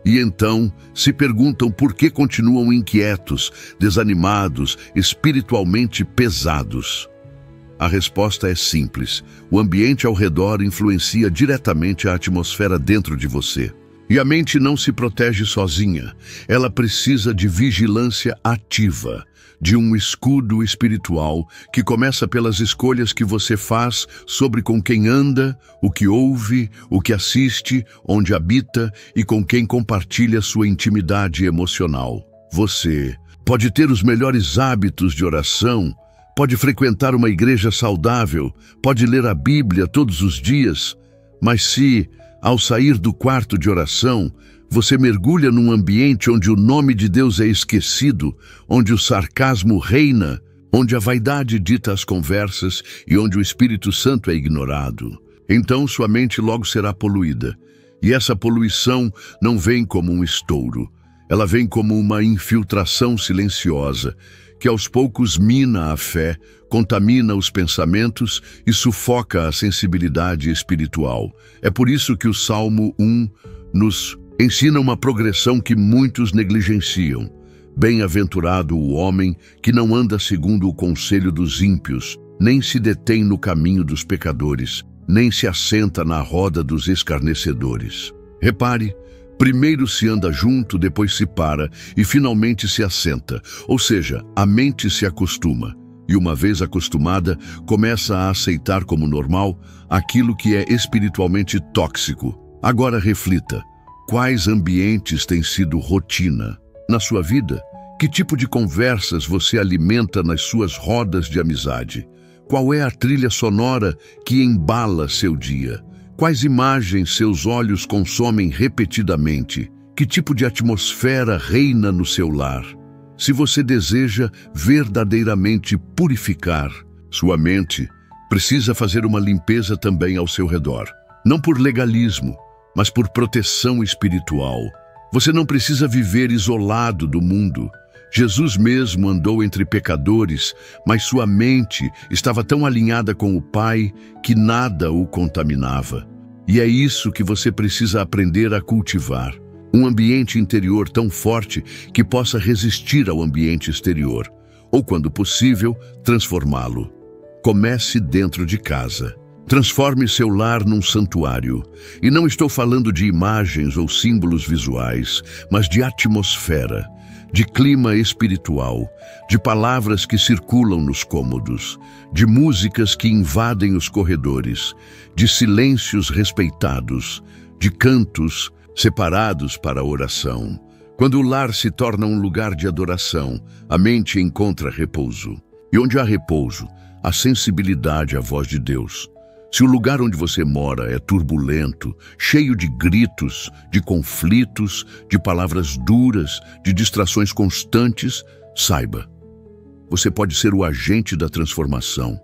E então se perguntam por que continuam inquietos, desanimados, espiritualmente pesados. A resposta é simples. O ambiente ao redor influencia diretamente a atmosfera dentro de você. E a mente não se protege sozinha. Ela precisa de vigilância ativa, de um escudo espiritual que começa pelas escolhas que você faz sobre com quem anda, o que ouve, o que assiste, onde habita e com quem compartilha sua intimidade emocional. Você pode ter os melhores hábitos de oração, pode frequentar uma igreja saudável, pode ler a Bíblia todos os dias, mas se, ao sair do quarto de oração, você mergulha num ambiente onde o nome de Deus é esquecido, onde o sarcasmo reina, onde a vaidade dita as conversas e onde o Espírito Santo é ignorado, então sua mente logo será poluída. E essa poluição não vem como um estouro, ela vem como uma infiltração silenciosa, que aos poucos mina a fé, contamina os pensamentos e sufoca a sensibilidade espiritual. É por isso que o Salmo 1 nos ensina uma progressão que muitos negligenciam. Bem-aventurado o homem que não anda segundo o conselho dos ímpios, nem se detém no caminho dos pecadores, nem se assenta na roda dos escarnecedores. Repare, primeiro se anda junto, depois se para e finalmente se assenta, ou seja, a mente se acostuma. E uma vez acostumada, começa a aceitar como normal aquilo que é espiritualmente tóxico. Agora reflita, quais ambientes têm sido rotina na sua vida Que tipo de conversas você alimenta nas suas rodas de amizade? Qual é a trilha sonora que embala seu dia? Quais imagens seus olhos consomem repetidamente? Que tipo de atmosfera reina no seu lar? Se você deseja verdadeiramente purificar sua mente, precisa fazer uma limpeza também ao seu redor. Não por legalismo, mas por proteção espiritual. Você não precisa viver isolado do mundo. Jesus mesmo andou entre pecadores, mas sua mente estava tão alinhada com o Pai que nada o contaminava. E é isso que você precisa aprender a cultivar. Um ambiente interior tão forte que possa resistir ao ambiente exterior, ou, quando possível, transformá-lo. Comece dentro de casa. Transforme seu lar num santuário. E não estou falando de imagens ou símbolos visuais, mas de atmosfera, de clima espiritual, de palavras que circulam nos cômodos, de músicas que invadem os corredores, de silêncios respeitados, de cantos separados para a oração. Quando o lar se torna um lugar de adoração, a mente encontra repouso. E onde há repouso, há sensibilidade à voz de Deus. Se o lugar onde você mora é turbulento, cheio de gritos, de conflitos, de palavras duras, de distrações constantes, saiba, você pode ser o agente da transformação.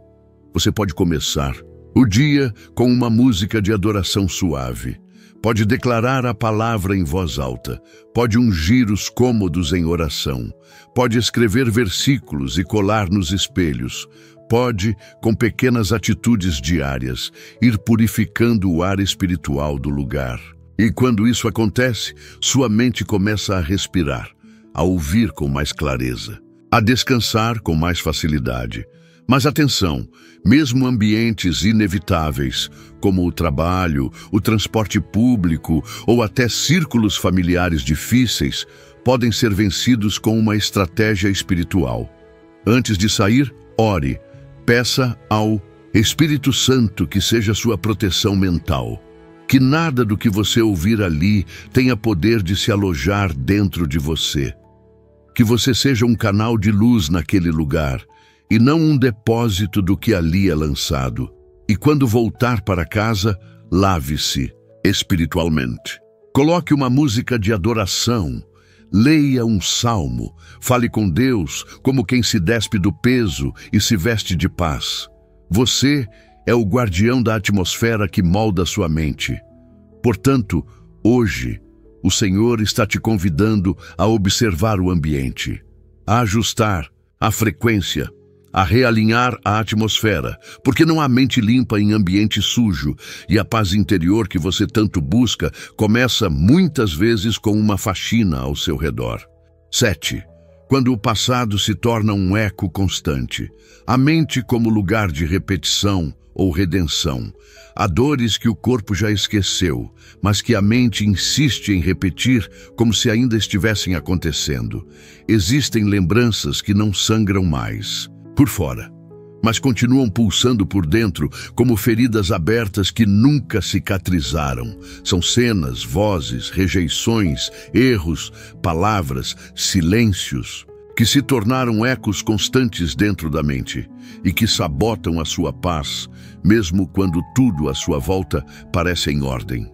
Você pode começar o dia com uma música de adoração suave. Pode declarar a palavra em voz alta. Pode ungir os cômodos em oração. Pode escrever versículos e colar nos espelhos. Pode, com pequenas atitudes diárias, ir purificando o ar espiritual do lugar. E quando isso acontece, sua mente começa a respirar, a ouvir com mais clareza, a descansar com mais facilidade. Mas atenção, mesmo ambientes inevitáveis, como o trabalho, o transporte público ou até círculos familiares difíceis, podem ser vencidos com uma estratégia espiritual. Antes de sair, ore. Peça ao Espírito Santo que seja sua proteção mental. Que nada do que você ouvir ali tenha poder de se alojar dentro de você. Que você seja um canal de luz naquele lugar e não um depósito do que ali é lançado. E quando voltar para casa, lave-se espiritualmente. Coloque uma música de adoração. Leia um salmo, fale com Deus como quem se despe do peso e se veste de paz. Você é o guardião da atmosfera que molda sua mente. Portanto, hoje, o Senhor está te convidando a observar o ambiente, a ajustar a frequência, a realinhar a atmosfera, porque não há mente limpa em ambiente sujo, e a paz interior que você tanto busca começa muitas vezes com uma faxina ao seu redor. 7. Quando o passado se torna um eco constante, a mente como lugar de repetição ou redenção. Há dores que o corpo já esqueceu, mas que a mente insiste em repetir como se ainda estivessem acontecendo. Existem lembranças que não sangram mais por fora, mas continuam pulsando por dentro como feridas abertas que nunca cicatrizaram. São cenas, vozes, rejeições, erros, palavras, silêncios, que se tornaram ecos constantes dentro da mente e que sabotam a sua paz, mesmo quando tudo à sua volta parece em ordem.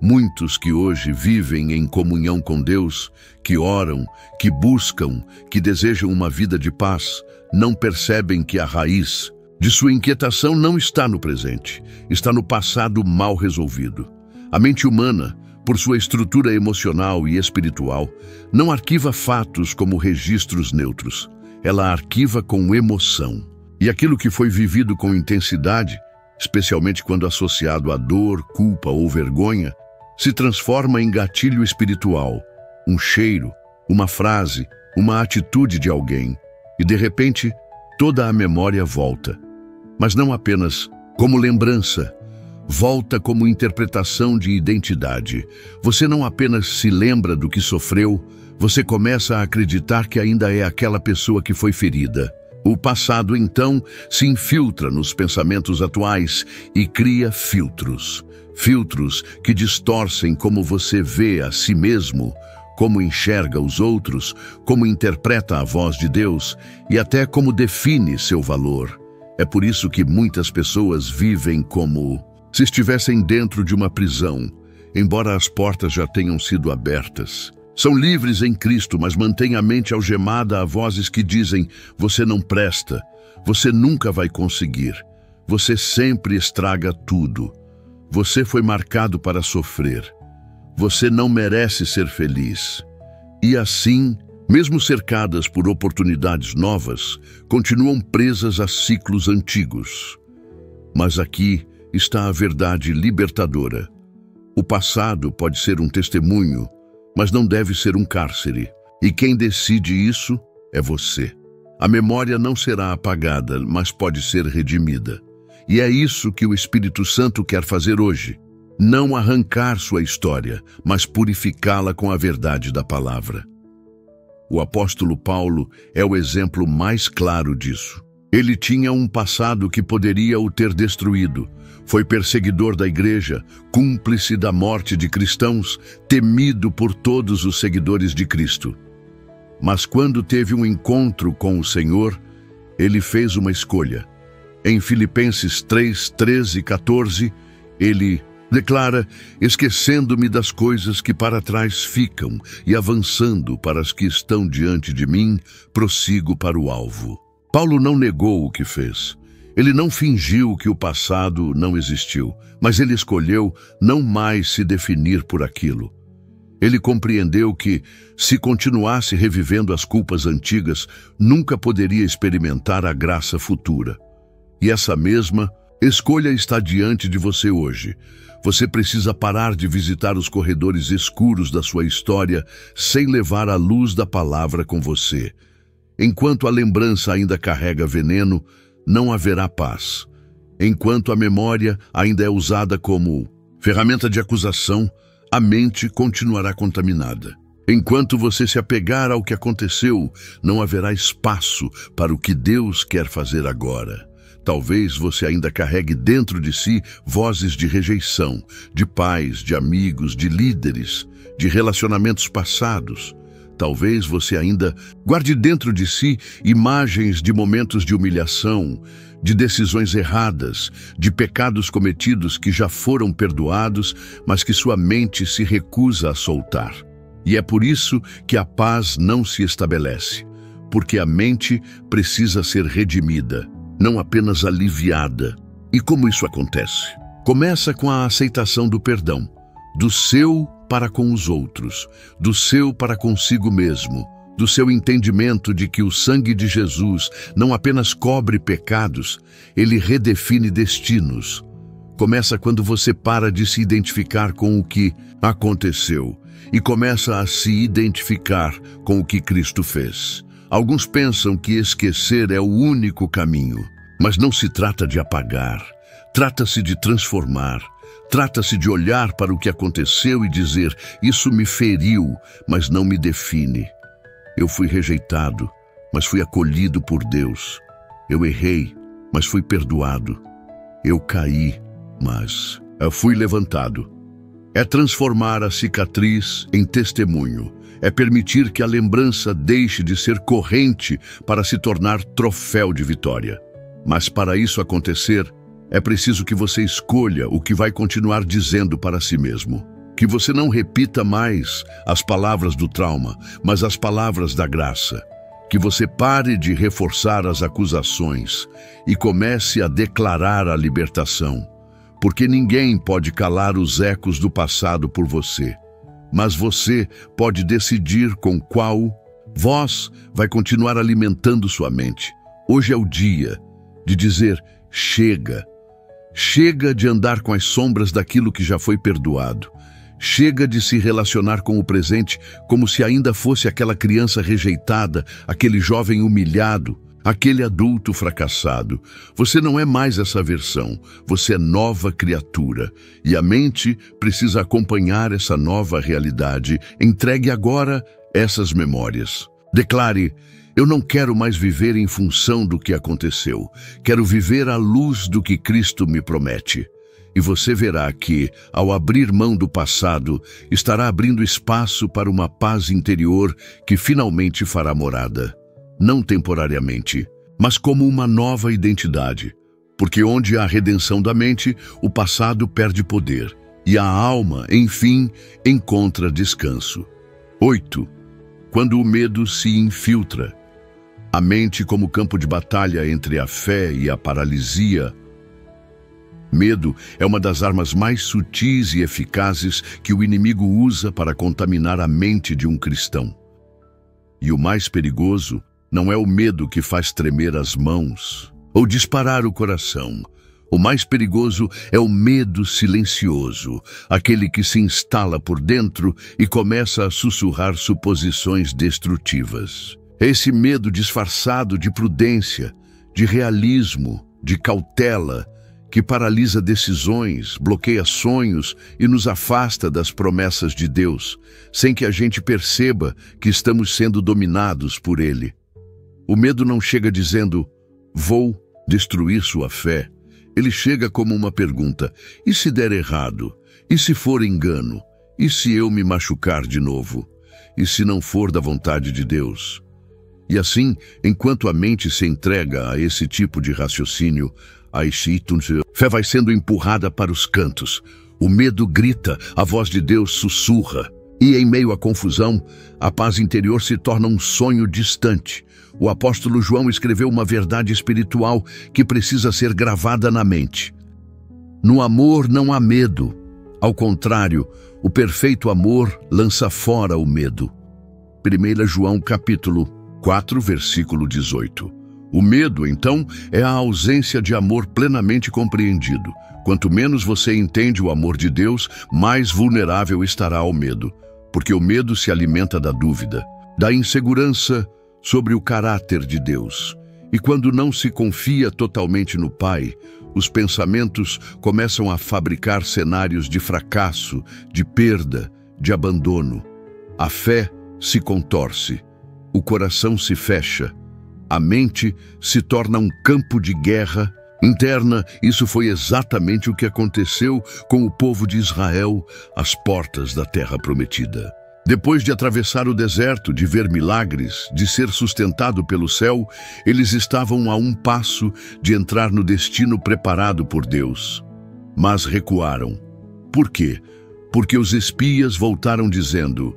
Muitos que hoje vivem em comunhão com Deus, que oram, que buscam, que desejam uma vida de paz, não percebem que a raiz de sua inquietação não está no presente, está no passado mal resolvido. A mente humana, por sua estrutura emocional e espiritual, não arquiva fatos como registros neutros. Ela arquiva com emoção. E aquilo que foi vivido com intensidade, especialmente quando associado à dor, culpa ou vergonha, se transforma em gatilho espiritual, um cheiro, uma frase, uma atitude de alguém, e de repente toda a memória volta. Mas não apenas como lembrança, volta como interpretação de identidade. Você não apenas se lembra do que sofreu, você começa a acreditar que ainda é aquela pessoa que foi ferida. O passado, então, se infiltra nos pensamentos atuais e cria filtros. Filtros que distorcem como você vê a si mesmo, como enxerga os outros, como interpreta a voz de Deus e até como define seu valor. É por isso que muitas pessoas vivem como se estivessem dentro de uma prisão, embora as portas já tenham sido abertas. São livres em Cristo, mas mantêm a mente algemada a vozes que dizem: você não presta, você nunca vai conseguir, você sempre estraga tudo, você foi marcado para sofrer, você não merece ser feliz. E assim, mesmo cercadas por oportunidades novas, continuam presas a ciclos antigos. Mas aqui está a verdade libertadora. O passado pode ser um testemunho, mas não deve ser um cárcere. E quem decide isso é você. A memória não será apagada, mas pode ser redimida. E é isso que o Espírito Santo quer fazer hoje. Não arrancar sua história, mas purificá-la com a verdade da palavra. O apóstolo Paulo é o exemplo mais claro disso. Ele tinha um passado que poderia o ter destruído. Foi perseguidor da igreja, cúmplice da morte de cristãos, temido por todos os seguidores de Cristo. Mas quando teve um encontro com o Senhor, ele fez uma escolha. Em Filipenses 3, 13 e 14, ele declara: esquecendo-me das coisas que para trás ficam e avançando para as que estão diante de mim, prossigo para o alvo. Paulo não negou o que fez. Ele não fingiu que o passado não existiu, mas ele escolheu não mais se definir por aquilo. Ele compreendeu que, se continuasse revivendo as culpas antigas, nunca poderia experimentar a graça futura. E essa mesma escolha está diante de você hoje. Você precisa parar de visitar os corredores escuros da sua história sem levar a luz da palavra com você. Enquanto a lembrança ainda carrega veneno, não haverá paz. Enquanto a memória ainda é usada como ferramenta de acusação, a mente continuará contaminada. Enquanto você se apegar ao que aconteceu, não haverá espaço para o que Deus quer fazer agora. Talvez você ainda carregue dentro de si vozes de rejeição, de pais, de amigos, de líderes, de relacionamentos passados. Talvez você ainda guarde dentro de si imagens de momentos de humilhação, de decisões erradas, de pecados cometidos que já foram perdoados, mas que sua mente se recusa a soltar. E é por isso que a paz não se estabelece, porque a mente precisa ser redimida, não apenas aliviada. E como isso acontece? Começa com a aceitação do perdão, do seu para com os outros, do seu para consigo mesmo, do seu entendimento de que o sangue de Jesus não apenas cobre pecados, ele redefine destinos. Começa quando você para de se identificar com o que aconteceu e começa a se identificar com o que Cristo fez. Alguns pensam que esquecer é o único caminho, mas não se trata de apagar, trata-se de transformar. Trata-se de olhar para o que aconteceu e dizer: isso me feriu, mas não me define. Eu fui rejeitado, mas fui acolhido por Deus. Eu errei, mas fui perdoado. Eu caí, mas eu fui levantado. É transformar a cicatriz em testemunho. É permitir que a lembrança deixe de ser corrente para se tornar troféu de vitória. Mas para isso acontecer, é preciso que você escolha o que vai continuar dizendo para si mesmo. Que você não repita mais as palavras do trauma, mas as palavras da graça. Que você pare de reforçar as acusações e comece a declarar a libertação. Porque ninguém pode calar os ecos do passado por você. Mas você pode decidir com qual voz vai continuar alimentando sua mente. Hoje é o dia de dizer: chega. Chega de andar com as sombras daquilo que já foi perdoado. Chega de se relacionar com o presente como se ainda fosse aquela criança rejeitada, aquele jovem humilhado, aquele adulto fracassado. Você não é mais essa versão, você é nova criatura. E a mente precisa acompanhar essa nova realidade. Entregue agora essas memórias. Declare: eu não quero mais viver em função do que aconteceu. Quero viver à luz do que Cristo me promete. e você verá que, ao abrir mão do passado, estará abrindo espaço para uma paz interior que finalmente fará morada. Não temporariamente, mas como uma nova identidade. Porque onde há redenção da mente, o passado perde poder, e a alma, enfim, encontra descanso. 8. Quando o medo se infiltra. A mente como campo de batalha entre a fé e a paralisia. Medo é uma das armas mais sutis e eficazes que o inimigo usa para contaminar a mente de um cristão. E o mais perigoso não é o medo que faz tremer as mãos ou disparar o coração. O mais perigoso é o medo silencioso, aquele que se instala por dentro e começa a sussurrar suposições destrutivas. Esse medo disfarçado de prudência, de realismo, de cautela, que paralisa decisões, bloqueia sonhos e nos afasta das promessas de Deus, sem que a gente perceba que estamos sendo dominados por ele. O medo não chega dizendo, vou destruir sua fé. Ele chega como uma pergunta, e se der errado? E se for engano? E se eu me machucar de novo? E se não for da vontade de Deus? E assim, enquanto a mente se entrega a esse tipo de raciocínio, a fé vai sendo empurrada para os cantos. O medo grita, a voz de Deus sussurra. E em meio à confusão, a paz interior se torna um sonho distante. O apóstolo João escreveu uma verdade espiritual que precisa ser gravada na mente. No amor não há medo. Ao contrário, o perfeito amor lança fora o medo. 1 João capítulo 4, versículo 18. O medo, então, é a ausência de amor plenamente compreendido. Quanto menos você entende o amor de Deus, mais vulnerável estará ao medo. Porque o medo se alimenta da dúvida, da insegurança sobre o caráter de Deus. E quando não se confia totalmente no Pai, os pensamentos começam a fabricar cenários de fracasso, de perda, de abandono. A fé se contorce, o coração se fecha, a mente se torna um campo de guerra interna. Isso foi exatamente o que aconteceu com o povo de Israel às portas da Terra Prometida. Depois de atravessar o deserto, de ver milagres, de ser sustentado pelo céu, eles estavam a um passo de entrar no destino preparado por Deus. Mas recuaram. Por quê? Porque os espias voltaram dizendo,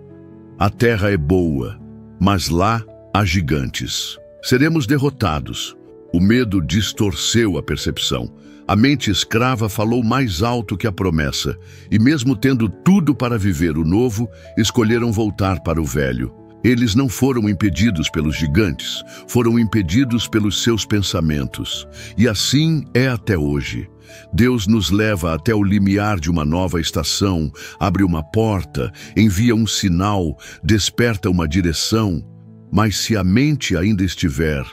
a terra é boa, mas lá há gigantes. Seremos derrotados. O medo distorceu a percepção. A mente escrava falou mais alto que a promessa, e mesmo tendo tudo para viver o novo, escolheram voltar para o velho. Eles não foram impedidos pelos gigantes, foram impedidos pelos seus pensamentos. E assim é até hoje. Deus nos leva até o limiar de uma nova estação, abre uma porta, envia um sinal, desperta uma direção. Mas se a mente ainda estiver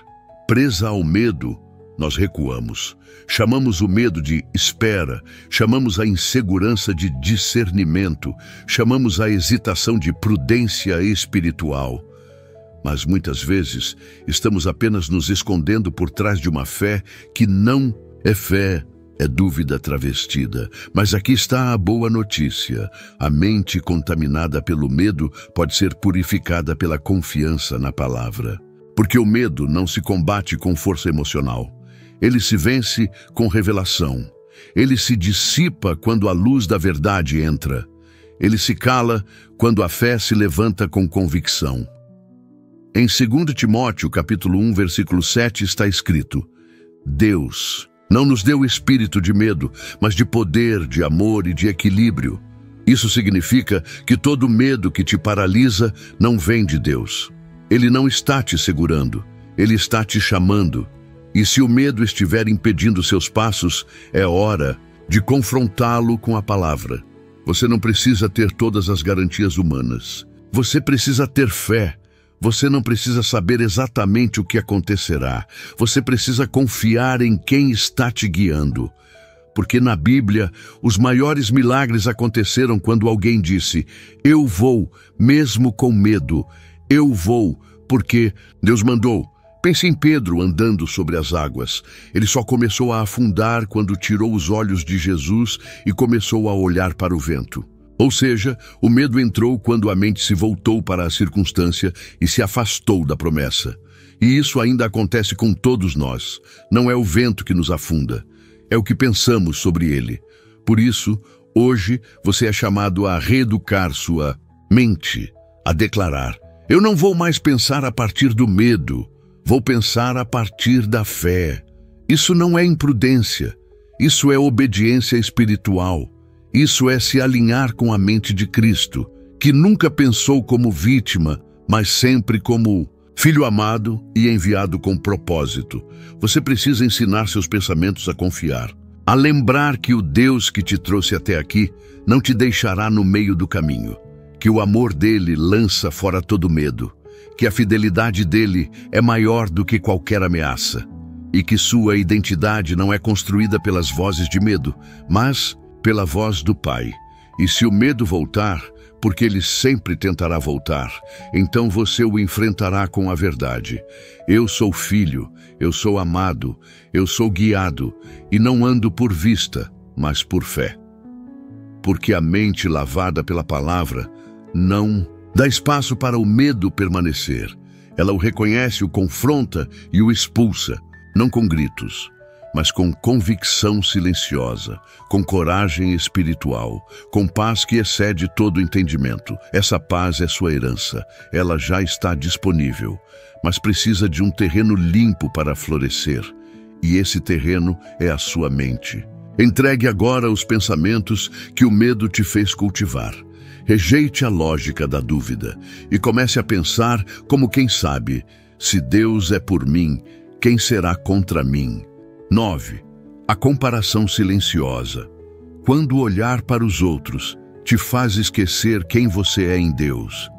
presa ao medo, nós recuamos. Chamamos o medo de espera, chamamos a insegurança de discernimento, chamamos a hesitação de prudência espiritual. Mas muitas vezes estamos apenas nos escondendo por trás de uma fé que não é fé, é dúvida travestida. Mas aqui está a boa notícia. A mente contaminada pelo medo pode ser purificada pela confiança na palavra. Porque o medo não se combate com força emocional. Ele se vence com revelação. Ele se dissipa quando a luz da verdade entra. Ele se cala quando a fé se levanta com convicção. Em 2 Timóteo, capítulo 1, versículo 7, está escrito, Deus não nos deu espírito de medo, mas de poder, de amor e de equilíbrio. Isso significa que todo medo que te paralisa não vem de Deus. Ele não está te segurando, ele está te chamando. E se o medo estiver impedindo seus passos, é hora de confrontá-lo com a palavra. Você não precisa ter todas as garantias humanas. Você precisa ter fé. Você não precisa saber exatamente o que acontecerá. Você precisa confiar em quem está te guiando. Porque na Bíblia, os maiores milagres aconteceram quando alguém disse, eu vou, mesmo com medo. Eu vou, porque Deus mandou. Pense em Pedro andando sobre as águas. Ele só começou a afundar quando tirou os olhos de Jesus e começou a olhar para o vento. Ou seja, o medo entrou quando a mente se voltou para a circunstância e se afastou da promessa. E isso ainda acontece com todos nós. Não é o vento que nos afunda, é o que pensamos sobre ele. Por isso, hoje você é chamado a reeducar sua mente, a declarar: eu não vou mais pensar a partir do medo, vou pensar a partir da fé. Isso não é imprudência, isso é obediência espiritual. Isso é se alinhar com a mente de Cristo, que nunca pensou como vítima, mas sempre como filho amado e enviado com propósito. Você precisa ensinar seus pensamentos a confiar, a lembrar que o Deus que te trouxe até aqui não te deixará no meio do caminho, que o amor dele lança fora todo medo, que a fidelidade dele é maior do que qualquer ameaça, e que sua identidade não é construída pelas vozes de medo, mas pela voz do Pai. E se o medo voltar, porque ele sempre tentará voltar, então você o enfrentará com a verdade. Eu sou filho, eu sou amado, eu sou guiado, e não ando por vista, mas por fé. Porque a mente lavada pela palavra não dá espaço para o medo permanecer. Ela o reconhece, o confronta e o expulsa, não com gritos, mas com convicção silenciosa, com coragem espiritual, com paz que excede todo entendimento. Essa paz é sua herança, ela já está disponível, mas precisa de um terreno limpo para florescer, e esse terreno é a sua mente. Entregue agora os pensamentos que o medo te fez cultivar. Rejeite a lógica da dúvida e comece a pensar como quem sabe: se Deus é por mim, quem será contra mim? 9. A comparação silenciosa. Quando olhar para os outros te faz esquecer quem você é em Deus.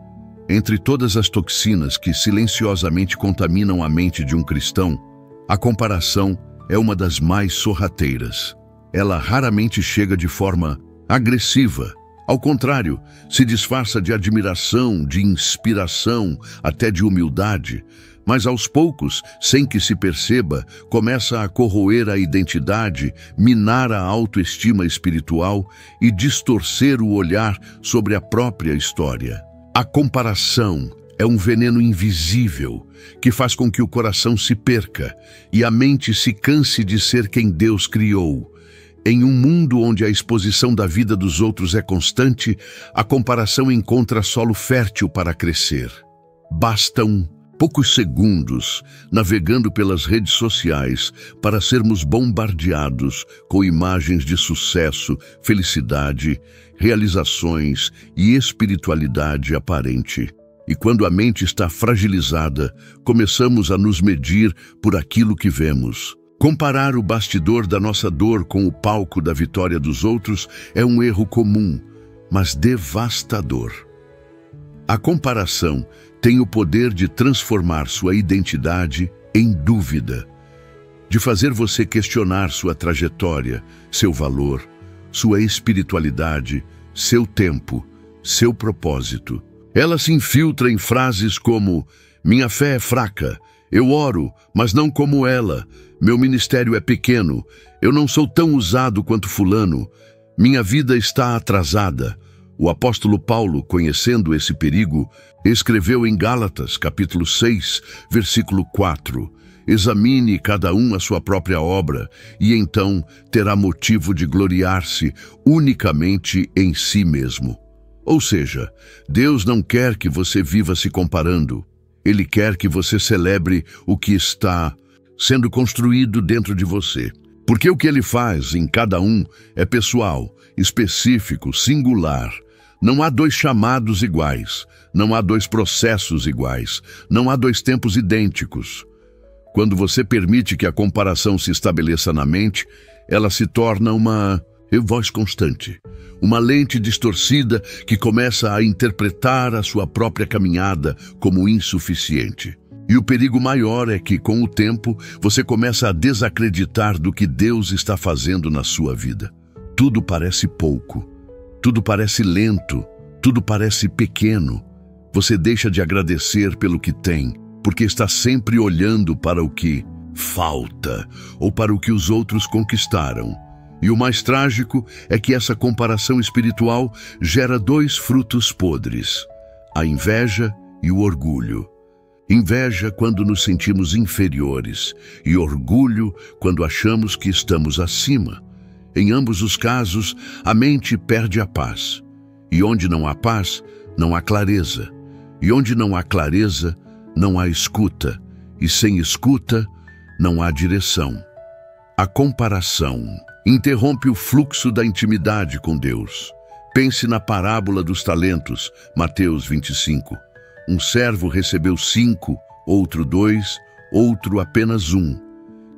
Entre todas as toxinas que silenciosamente contaminam a mente de um cristão, a comparação é uma das mais sorrateiras. Ela raramente chega de forma agressiva. Ao contrário, se disfarça de admiração, de inspiração, até de humildade. Mas aos poucos, sem que se perceba, começa a corroer a identidade, minar a autoestima espiritual e distorcer o olhar sobre a própria história. A comparação é um veneno invisível que faz com que o coração se perca e a mente se canse de ser quem Deus criou. Em um mundo onde a exposição da vida dos outros é constante, a comparação encontra solo fértil para crescer. Bastam poucos segundos navegando pelas redes sociais para sermos bombardeados com imagens de sucesso, felicidade, realizações e espiritualidade aparente. E quando a mente está fragilizada, começamos a nos medir por aquilo que vemos. Comparar o bastidor da nossa dor com o palco da vitória dos outros é um erro comum, mas devastador. A comparação tem o poder de transformar sua identidade em dúvida, de fazer você questionar sua trajetória, seu valor, sua espiritualidade, seu tempo, seu propósito. Ela se infiltra em frases como: minha fé é fraca, eu oro, mas não como ela, meu ministério é pequeno, eu não sou tão usado quanto fulano, minha vida está atrasada. O apóstolo Paulo, conhecendo esse perigo, escreveu em Gálatas, capítulo 6, versículo 4, examine cada um a sua própria obra, e então terá motivo de gloriar-se unicamente em si mesmo. Ou seja, Deus não quer que você viva se comparando. Ele quer que você celebre o que está sendo construído dentro de você. Porque o que ele faz em cada um é pessoal, específico, singular. Não há dois chamados iguais, não há dois processos iguais, não há dois tempos idênticos. Quando você permite que a comparação se estabeleça na mente, ela se torna uma voz constante, uma lente distorcida que começa a interpretar a sua própria caminhada como insuficiente. E o perigo maior é que, com o tempo, você começa a desacreditar do que Deus está fazendo na sua vida. Tudo parece pouco, tudo parece lento, tudo parece pequeno. Você deixa de agradecer pelo que tem porque está sempre olhando para o que falta ou para o que os outros conquistaram. E o mais trágico é que essa comparação espiritual gera dois frutos podres: a inveja e o orgulho. Inveja quando nos sentimos inferiores e orgulho quando achamos que estamos acima. Em ambos os casos, a mente perde a paz. E onde não há paz, não há clareza. E onde não há clareza, não há escuta. E sem escuta, não há direção. A comparação interrompe o fluxo da intimidade com Deus. Pense na parábola dos talentos, Mateus 25. Um servo recebeu 5, outro 2, outro apenas 1.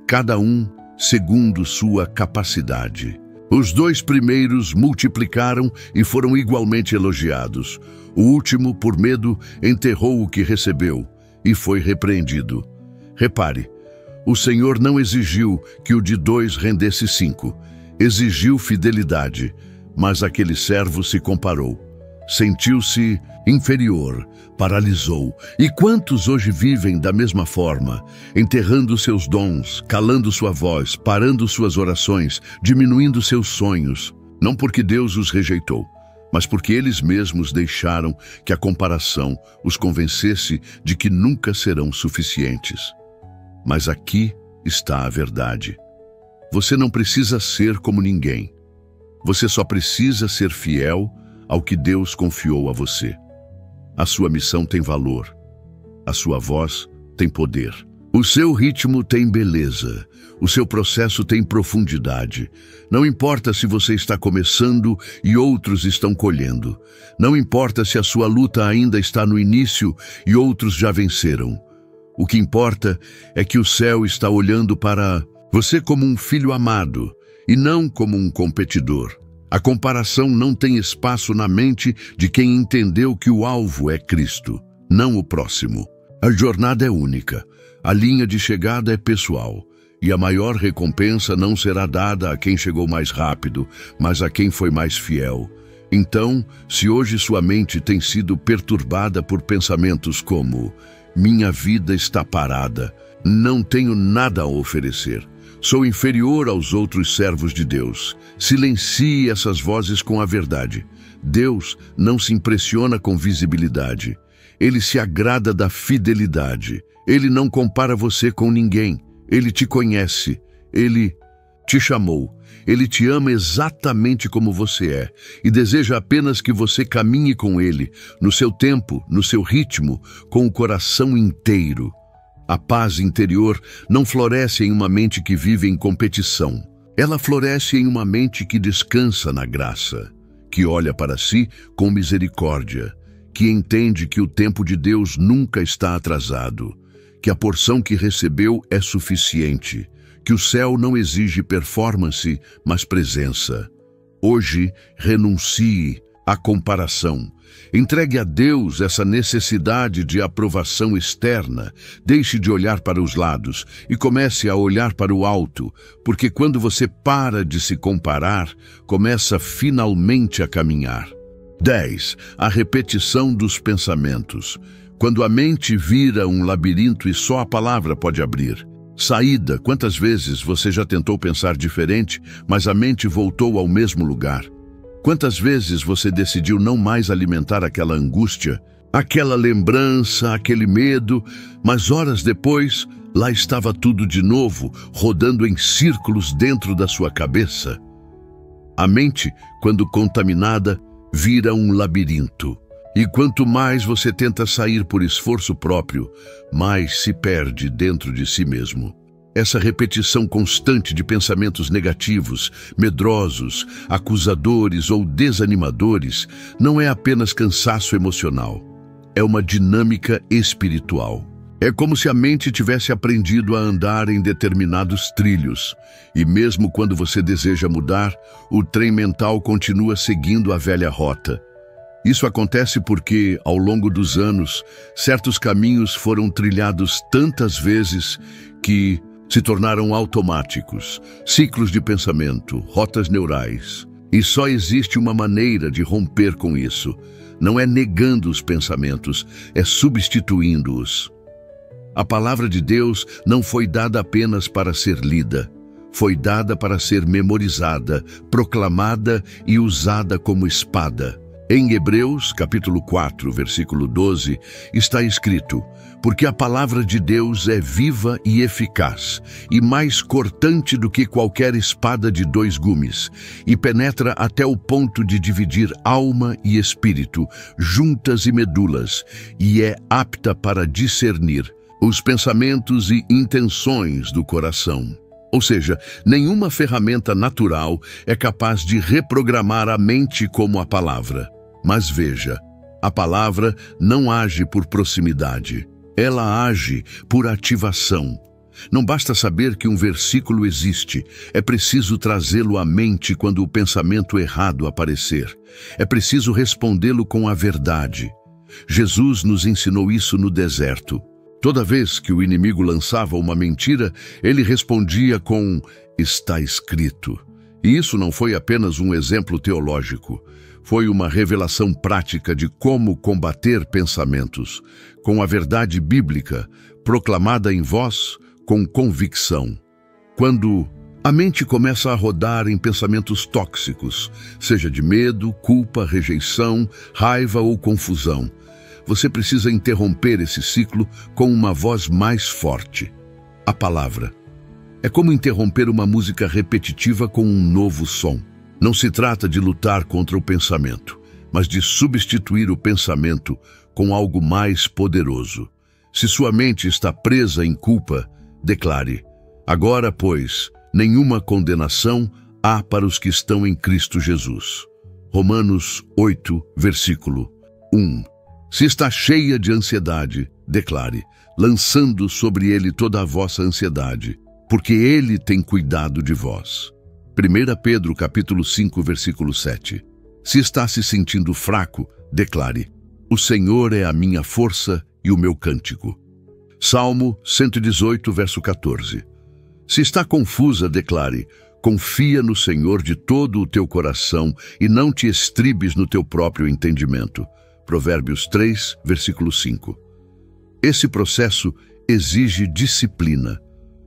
Cada um segundo sua capacidade. Os 2 primeiros multiplicaram e foram igualmente elogiados. O último, por medo, enterrou o que recebeu e foi repreendido. Repare, o Senhor não exigiu que o de 2 rendesse 5. Exigiu fidelidade, mas aquele servo se comparou. Sentiu-se inferior, paralisou. E quantos hoje vivem da mesma forma, enterrando seus dons, calando sua voz, parando suas orações, diminuindo seus sonhos, não porque Deus os rejeitou, mas porque eles mesmos deixaram que a comparação os convencesse de que nunca serão suficientes. Mas aqui está a verdade. Você não precisa ser como ninguém. Você só precisa ser fiel ao que Deus confiou a você. A sua missão tem valor. A sua voz tem poder. O seu ritmo tem beleza. O seu processo tem profundidade. Não importa se você está começando e outros estão colhendo. Não importa se a sua luta ainda está no início e outros já venceram. O que importa é que o céu está olhando para você como um filho amado e não como um competidor. A comparação não tem espaço na mente de quem entendeu que o alvo é Cristo, não o próximo. A jornada é única, a linha de chegada é pessoal, e a maior recompensa não será dada a quem chegou mais rápido, mas a quem foi mais fiel. Então, se hoje sua mente tem sido perturbada por pensamentos como "minha vida está parada, não tenho nada a oferecer, sou inferior aos outros servos de Deus", silencie essas vozes com a verdade. Deus não se impressiona com visibilidade. Ele se agrada da fidelidade. Ele não compara você com ninguém. Ele te conhece. Ele te chamou. Ele te ama exatamente como você é e deseja apenas que você caminhe com Ele, no seu tempo, no seu ritmo, com o coração inteiro. A paz interior não floresce em uma mente que vive em competição. Ela floresce em uma mente que descansa na graça, que olha para si com misericórdia, que entende que o tempo de Deus nunca está atrasado, que a porção que recebeu é suficiente, que o céu não exige performance, mas presença. Hoje, renuncie à comparação. Entregue a Deus essa necessidade de aprovação externa. Deixe de olhar para os lados e comece a olhar para o alto, porque quando você para de se comparar, começa finalmente a caminhar. 10. A repetição dos pensamentos. Quando a mente vira um labirinto e só a palavra pode abrir. Saída. Quantas vezes você já tentou pensar diferente, mas a mente voltou ao mesmo lugar? Quantas vezes você decidiu não mais alimentar aquela angústia, aquela lembrança, aquele medo, mas horas depois, lá estava tudo de novo, rodando em círculos dentro da sua cabeça? A mente, quando contaminada, vira um labirinto. E quanto mais você tenta sair por esforço próprio, mais se perde dentro de si mesmo. Essa repetição constante de pensamentos negativos, medrosos, acusadores ou desanimadores não é apenas cansaço emocional. É uma dinâmica espiritual. É como se a mente tivesse aprendido a andar em determinados trilhos. E mesmo quando você deseja mudar, o trem mental continua seguindo a velha rota. Isso acontece porque, ao longo dos anos, certos caminhos foram trilhados tantas vezes que se tornaram automáticos, ciclos de pensamento, rotas neurais. E só existe uma maneira de romper com isso. Não é negando os pensamentos, é substituindo-os. A palavra de Deus não foi dada apenas para ser lida, foi dada para ser memorizada, proclamada e usada como espada. Em Hebreus, capítulo 4, versículo 12, está escrito: porque a palavra de Deus é viva e eficaz, e mais cortante do que qualquer espada de dois gumes, e penetra até o ponto de dividir alma e espírito, juntas e medulas, e é apta para discernir os pensamentos e intenções do coração. Ou seja, nenhuma ferramenta natural é capaz de reprogramar a mente como a palavra. Mas veja, a palavra não age por proximidade, ela age por ativação. Não basta saber que um versículo existe, é preciso trazê-lo à mente quando o pensamento errado aparecer. É preciso respondê-lo com a verdade. Jesus nos ensinou isso no deserto. Toda vez que o inimigo lançava uma mentira, ele respondia com "está escrito". E isso não foi apenas um exemplo teológico. Foi uma revelação prática de como combater pensamentos, com a verdade bíblica, proclamada em voz, com convicção. Quando a mente começa a rodar em pensamentos tóxicos, seja de medo, culpa, rejeição, raiva ou confusão, você precisa interromper esse ciclo com uma voz mais forte. A palavra. É como interromper uma música repetitiva com um novo som. Não se trata de lutar contra o pensamento, mas de substituir o pensamento com algo mais poderoso. Se sua mente está presa em culpa, declare: agora, pois, nenhuma condenação há para os que estão em Cristo Jesus. Romanos 8, versículo 1. Se está cheia de ansiedade, declare: lançando sobre ele toda a vossa ansiedade, porque ele tem cuidado de vós. 1 Pedro capítulo 5, versículo 7. Se está se sentindo fraco, declare: o Senhor é a minha força e o meu cântico. Salmo 118, verso 14. Se está confusa, declare: confia no Senhor de todo o teu coração e não te estribes no teu próprio entendimento. Provérbios 3, versículo 5. Esse processo exige disciplina,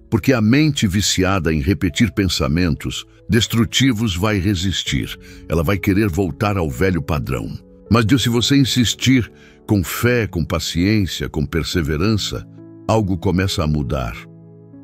porque a mente viciada em repetir pensamentos destrutivos vai resistir. Ela vai querer voltar ao velho padrão. Mas se você insistir com fé, com paciência, com perseverança, algo começa a mudar.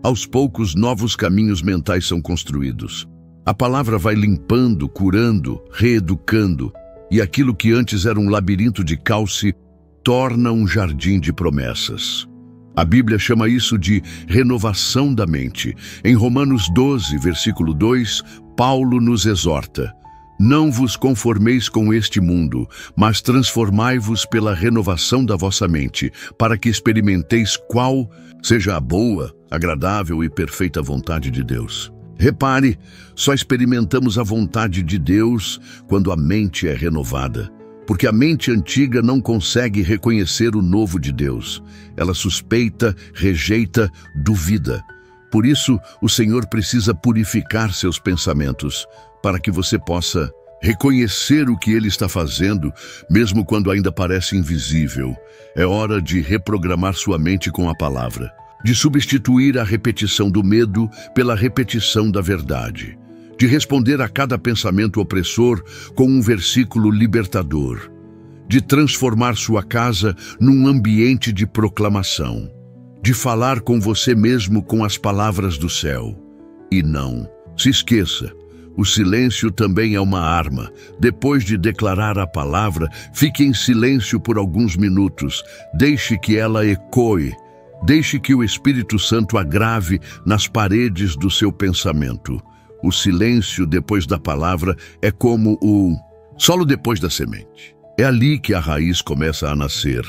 Aos poucos, novos caminhos mentais são construídos. A palavra vai limpando, curando, reeducando, e aquilo que antes era um labirinto de caos se torna um jardim de promessas. A Bíblia chama isso de renovação da mente. Em Romanos 12, versículo 2, Paulo nos exorta: não vos conformeis com este mundo, mas transformai-vos pela renovação da vossa mente, para que experimenteis qual seja a boa, agradável e perfeita vontade de Deus. Repare, só experimentamos a vontade de Deus quando a mente é renovada, porque a mente antiga não consegue reconhecer o novo de Deus. Ela suspeita, rejeita, duvida. Por isso, o Senhor precisa purificar seus pensamentos, para que você possa reconhecer o que Ele está fazendo, mesmo quando ainda parece invisível. É hora de reprogramar sua mente com a palavra, de substituir a repetição do medo pela repetição da verdade, de responder a cada pensamento opressor com um versículo libertador, de transformar sua casa num ambiente de proclamação, de falar com você mesmo com as palavras do céu. E não se esqueça, o silêncio também é uma arma. Depois de declarar a palavra, fique em silêncio por alguns minutos, deixe que ela ecoe. Deixe que o Espírito Santo agrave nas paredes do seu pensamento. O silêncio depois da palavra é como o solo depois da semente. É ali que a raiz começa a nascer.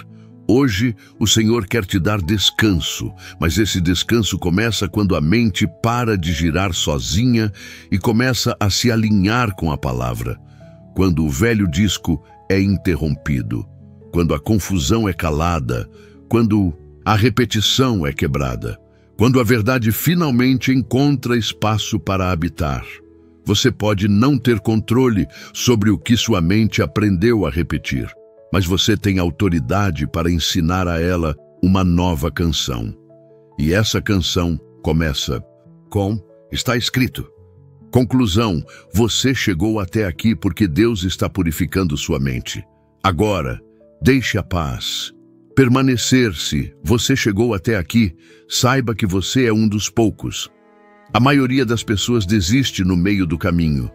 Hoje, o Senhor quer te dar descanso, mas esse descanso começa quando a mente para de girar sozinha e começa a se alinhar com a palavra. Quando o velho disco é interrompido, quando a confusão é calada, quando a repetição é quebrada, quando a verdade finalmente encontra espaço para habitar. Você pode não ter controle sobre o que sua mente aprendeu a repetir, mas você tem autoridade para ensinar a ela uma nova canção. E essa canção começa com: está escrito. Conclusão: você chegou até aqui porque Deus está purificando sua mente. Agora, deixe a paz permanecer-se. Você chegou até aqui, saiba que você é um dos poucos. A maioria das pessoas desiste no meio do caminho.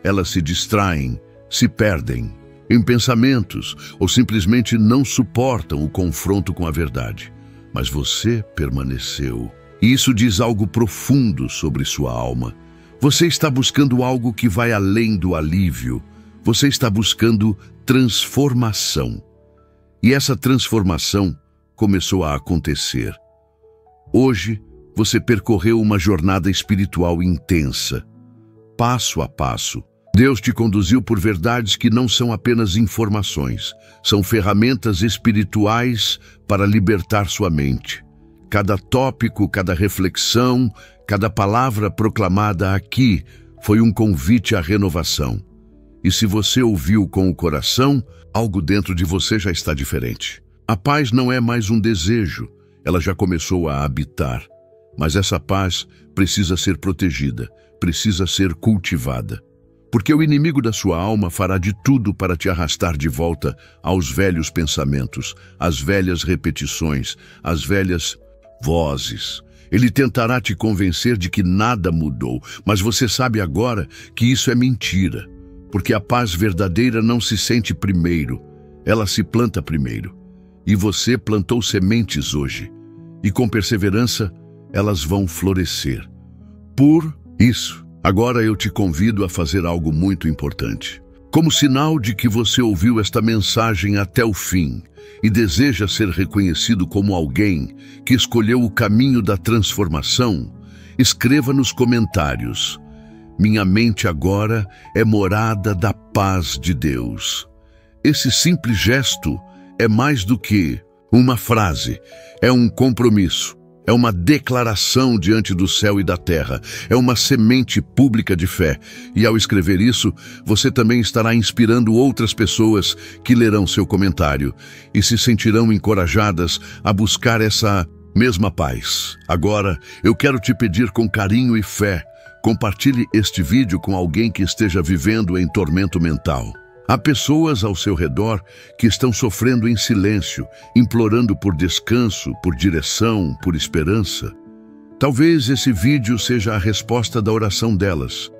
Elas se distraem, se perdem em pensamentos ou simplesmente não suportam o confronto com a verdade. Mas você permaneceu. E isso diz algo profundo sobre sua alma. Você está buscando algo que vai além do alívio. Você está buscando transformação. E essa transformação começou a acontecer. Hoje, você percorreu uma jornada espiritual intensa. Passo a passo, Deus te conduziu por verdades que não são apenas informações, são ferramentas espirituais para libertar sua mente. Cada tópico, cada reflexão, cada palavra proclamada aqui foi um convite à renovação. E se você ouviu com o coração, algo dentro de você já está diferente. A paz não é mais um desejo, ela já começou a habitar. Mas essa paz precisa ser protegida, precisa ser cultivada. Porque o inimigo da sua alma fará de tudo para te arrastar de volta aos velhos pensamentos, às velhas repetições, às velhas vozes. Ele tentará te convencer de que nada mudou, mas você sabe agora que isso é mentira. Porque a paz verdadeira não se sente primeiro, ela se planta primeiro. E você plantou sementes hoje, e com perseverança elas vão florescer. Por isso, agora eu te convido a fazer algo muito importante. Como sinal de que você ouviu esta mensagem até o fim e deseja ser reconhecido como alguém que escolheu o caminho da transformação, escreva nos comentários: minha mente agora é morada da paz de Deus. Esse simples gesto é mais do que uma frase, é um compromisso. É uma declaração diante do céu e da terra. É uma semente pública de fé. E ao escrever isso, você também estará inspirando outras pessoas que lerão seu comentário e se sentirão encorajadas a buscar essa mesma paz. Agora, eu quero te pedir com carinho e fé, compartilhe este vídeo com alguém que esteja vivendo em tormento mental. Há pessoas ao seu redor que estão sofrendo em silêncio, implorando por descanso, por direção, por esperança. Talvez esse vídeo seja a resposta da oração delas.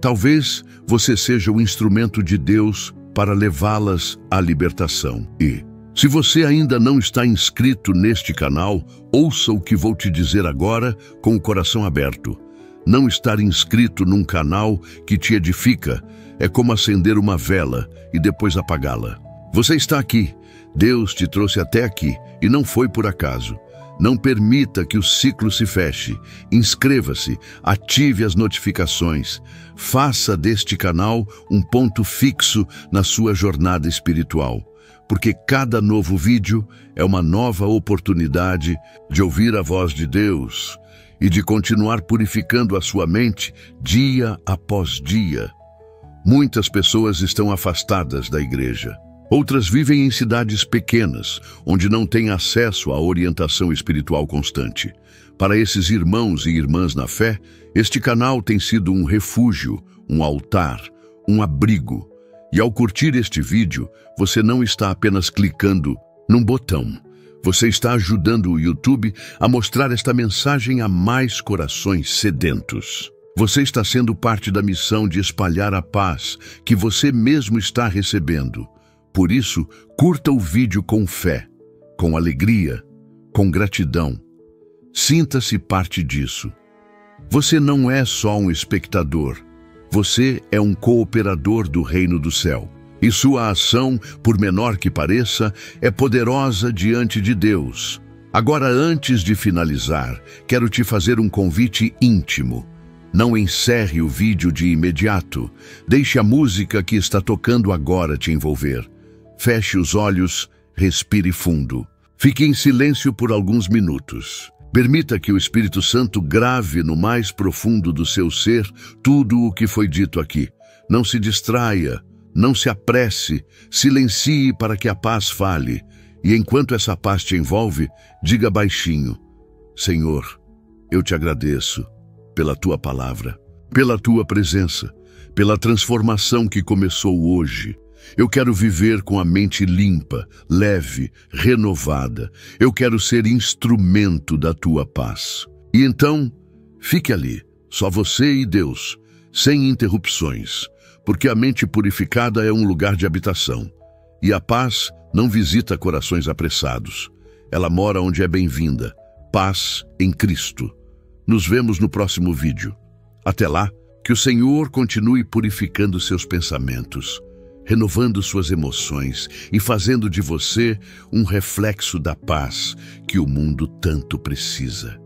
Talvez você seja o instrumento de Deus para levá-las à libertação. E, se você ainda não está inscrito neste canal, ouça o que vou te dizer agora com o coração aberto. Não estar inscrito num canal que te edifica é como acender uma vela e depois apagá-la. Você está aqui, Deus te trouxe até aqui e não foi por acaso. Não permita que o ciclo se feche. Inscreva-se, ative as notificações. Faça deste canal um ponto fixo na sua jornada espiritual. Porque cada novo vídeo é uma nova oportunidade de ouvir a voz de Deus e de continuar purificando a sua mente dia após dia. Muitas pessoas estão afastadas da igreja. Outras vivem em cidades pequenas, onde não têm acesso à orientação espiritual constante. Para esses irmãos e irmãs na fé, este canal tem sido um refúgio, um altar, um abrigo. E ao curtir este vídeo, você não está apenas clicando num botão. Você está ajudando o YouTube a mostrar esta mensagem a mais corações sedentos. Você está sendo parte da missão de espalhar a paz que você mesmo está recebendo. Por isso, curta o vídeo com fé, com alegria, com gratidão. Sinta-se parte disso. Você não é só um espectador. Você é um cooperador do reino do céu. E sua ação, por menor que pareça, é poderosa diante de Deus. Agora, antes de finalizar, quero te fazer um convite íntimo. Não encerre o vídeo de imediato. Deixe a música que está tocando agora te envolver. Feche os olhos, respire fundo. Fique em silêncio por alguns minutos. Permita que o Espírito Santo grave no mais profundo do seu ser tudo o que foi dito aqui. Não se distraia, não se apresse, silencie para que a paz fale. E enquanto essa paz te envolve, diga baixinho: Senhor, eu te agradeço pela tua palavra, pela tua presença, pela transformação que começou hoje. Eu quero viver com a mente limpa, leve, renovada. Eu quero ser instrumento da tua paz. E então, fique ali, só você e Deus, sem interrupções, porque a mente purificada é um lugar de habitação. E a paz não visita corações apressados. Ela mora onde é bem-vinda. Paz em Cristo. Nos vemos no próximo vídeo. Até lá, que o Senhor continue purificando seus pensamentos, renovando suas emoções e fazendo de você um reflexo da paz que o mundo tanto precisa.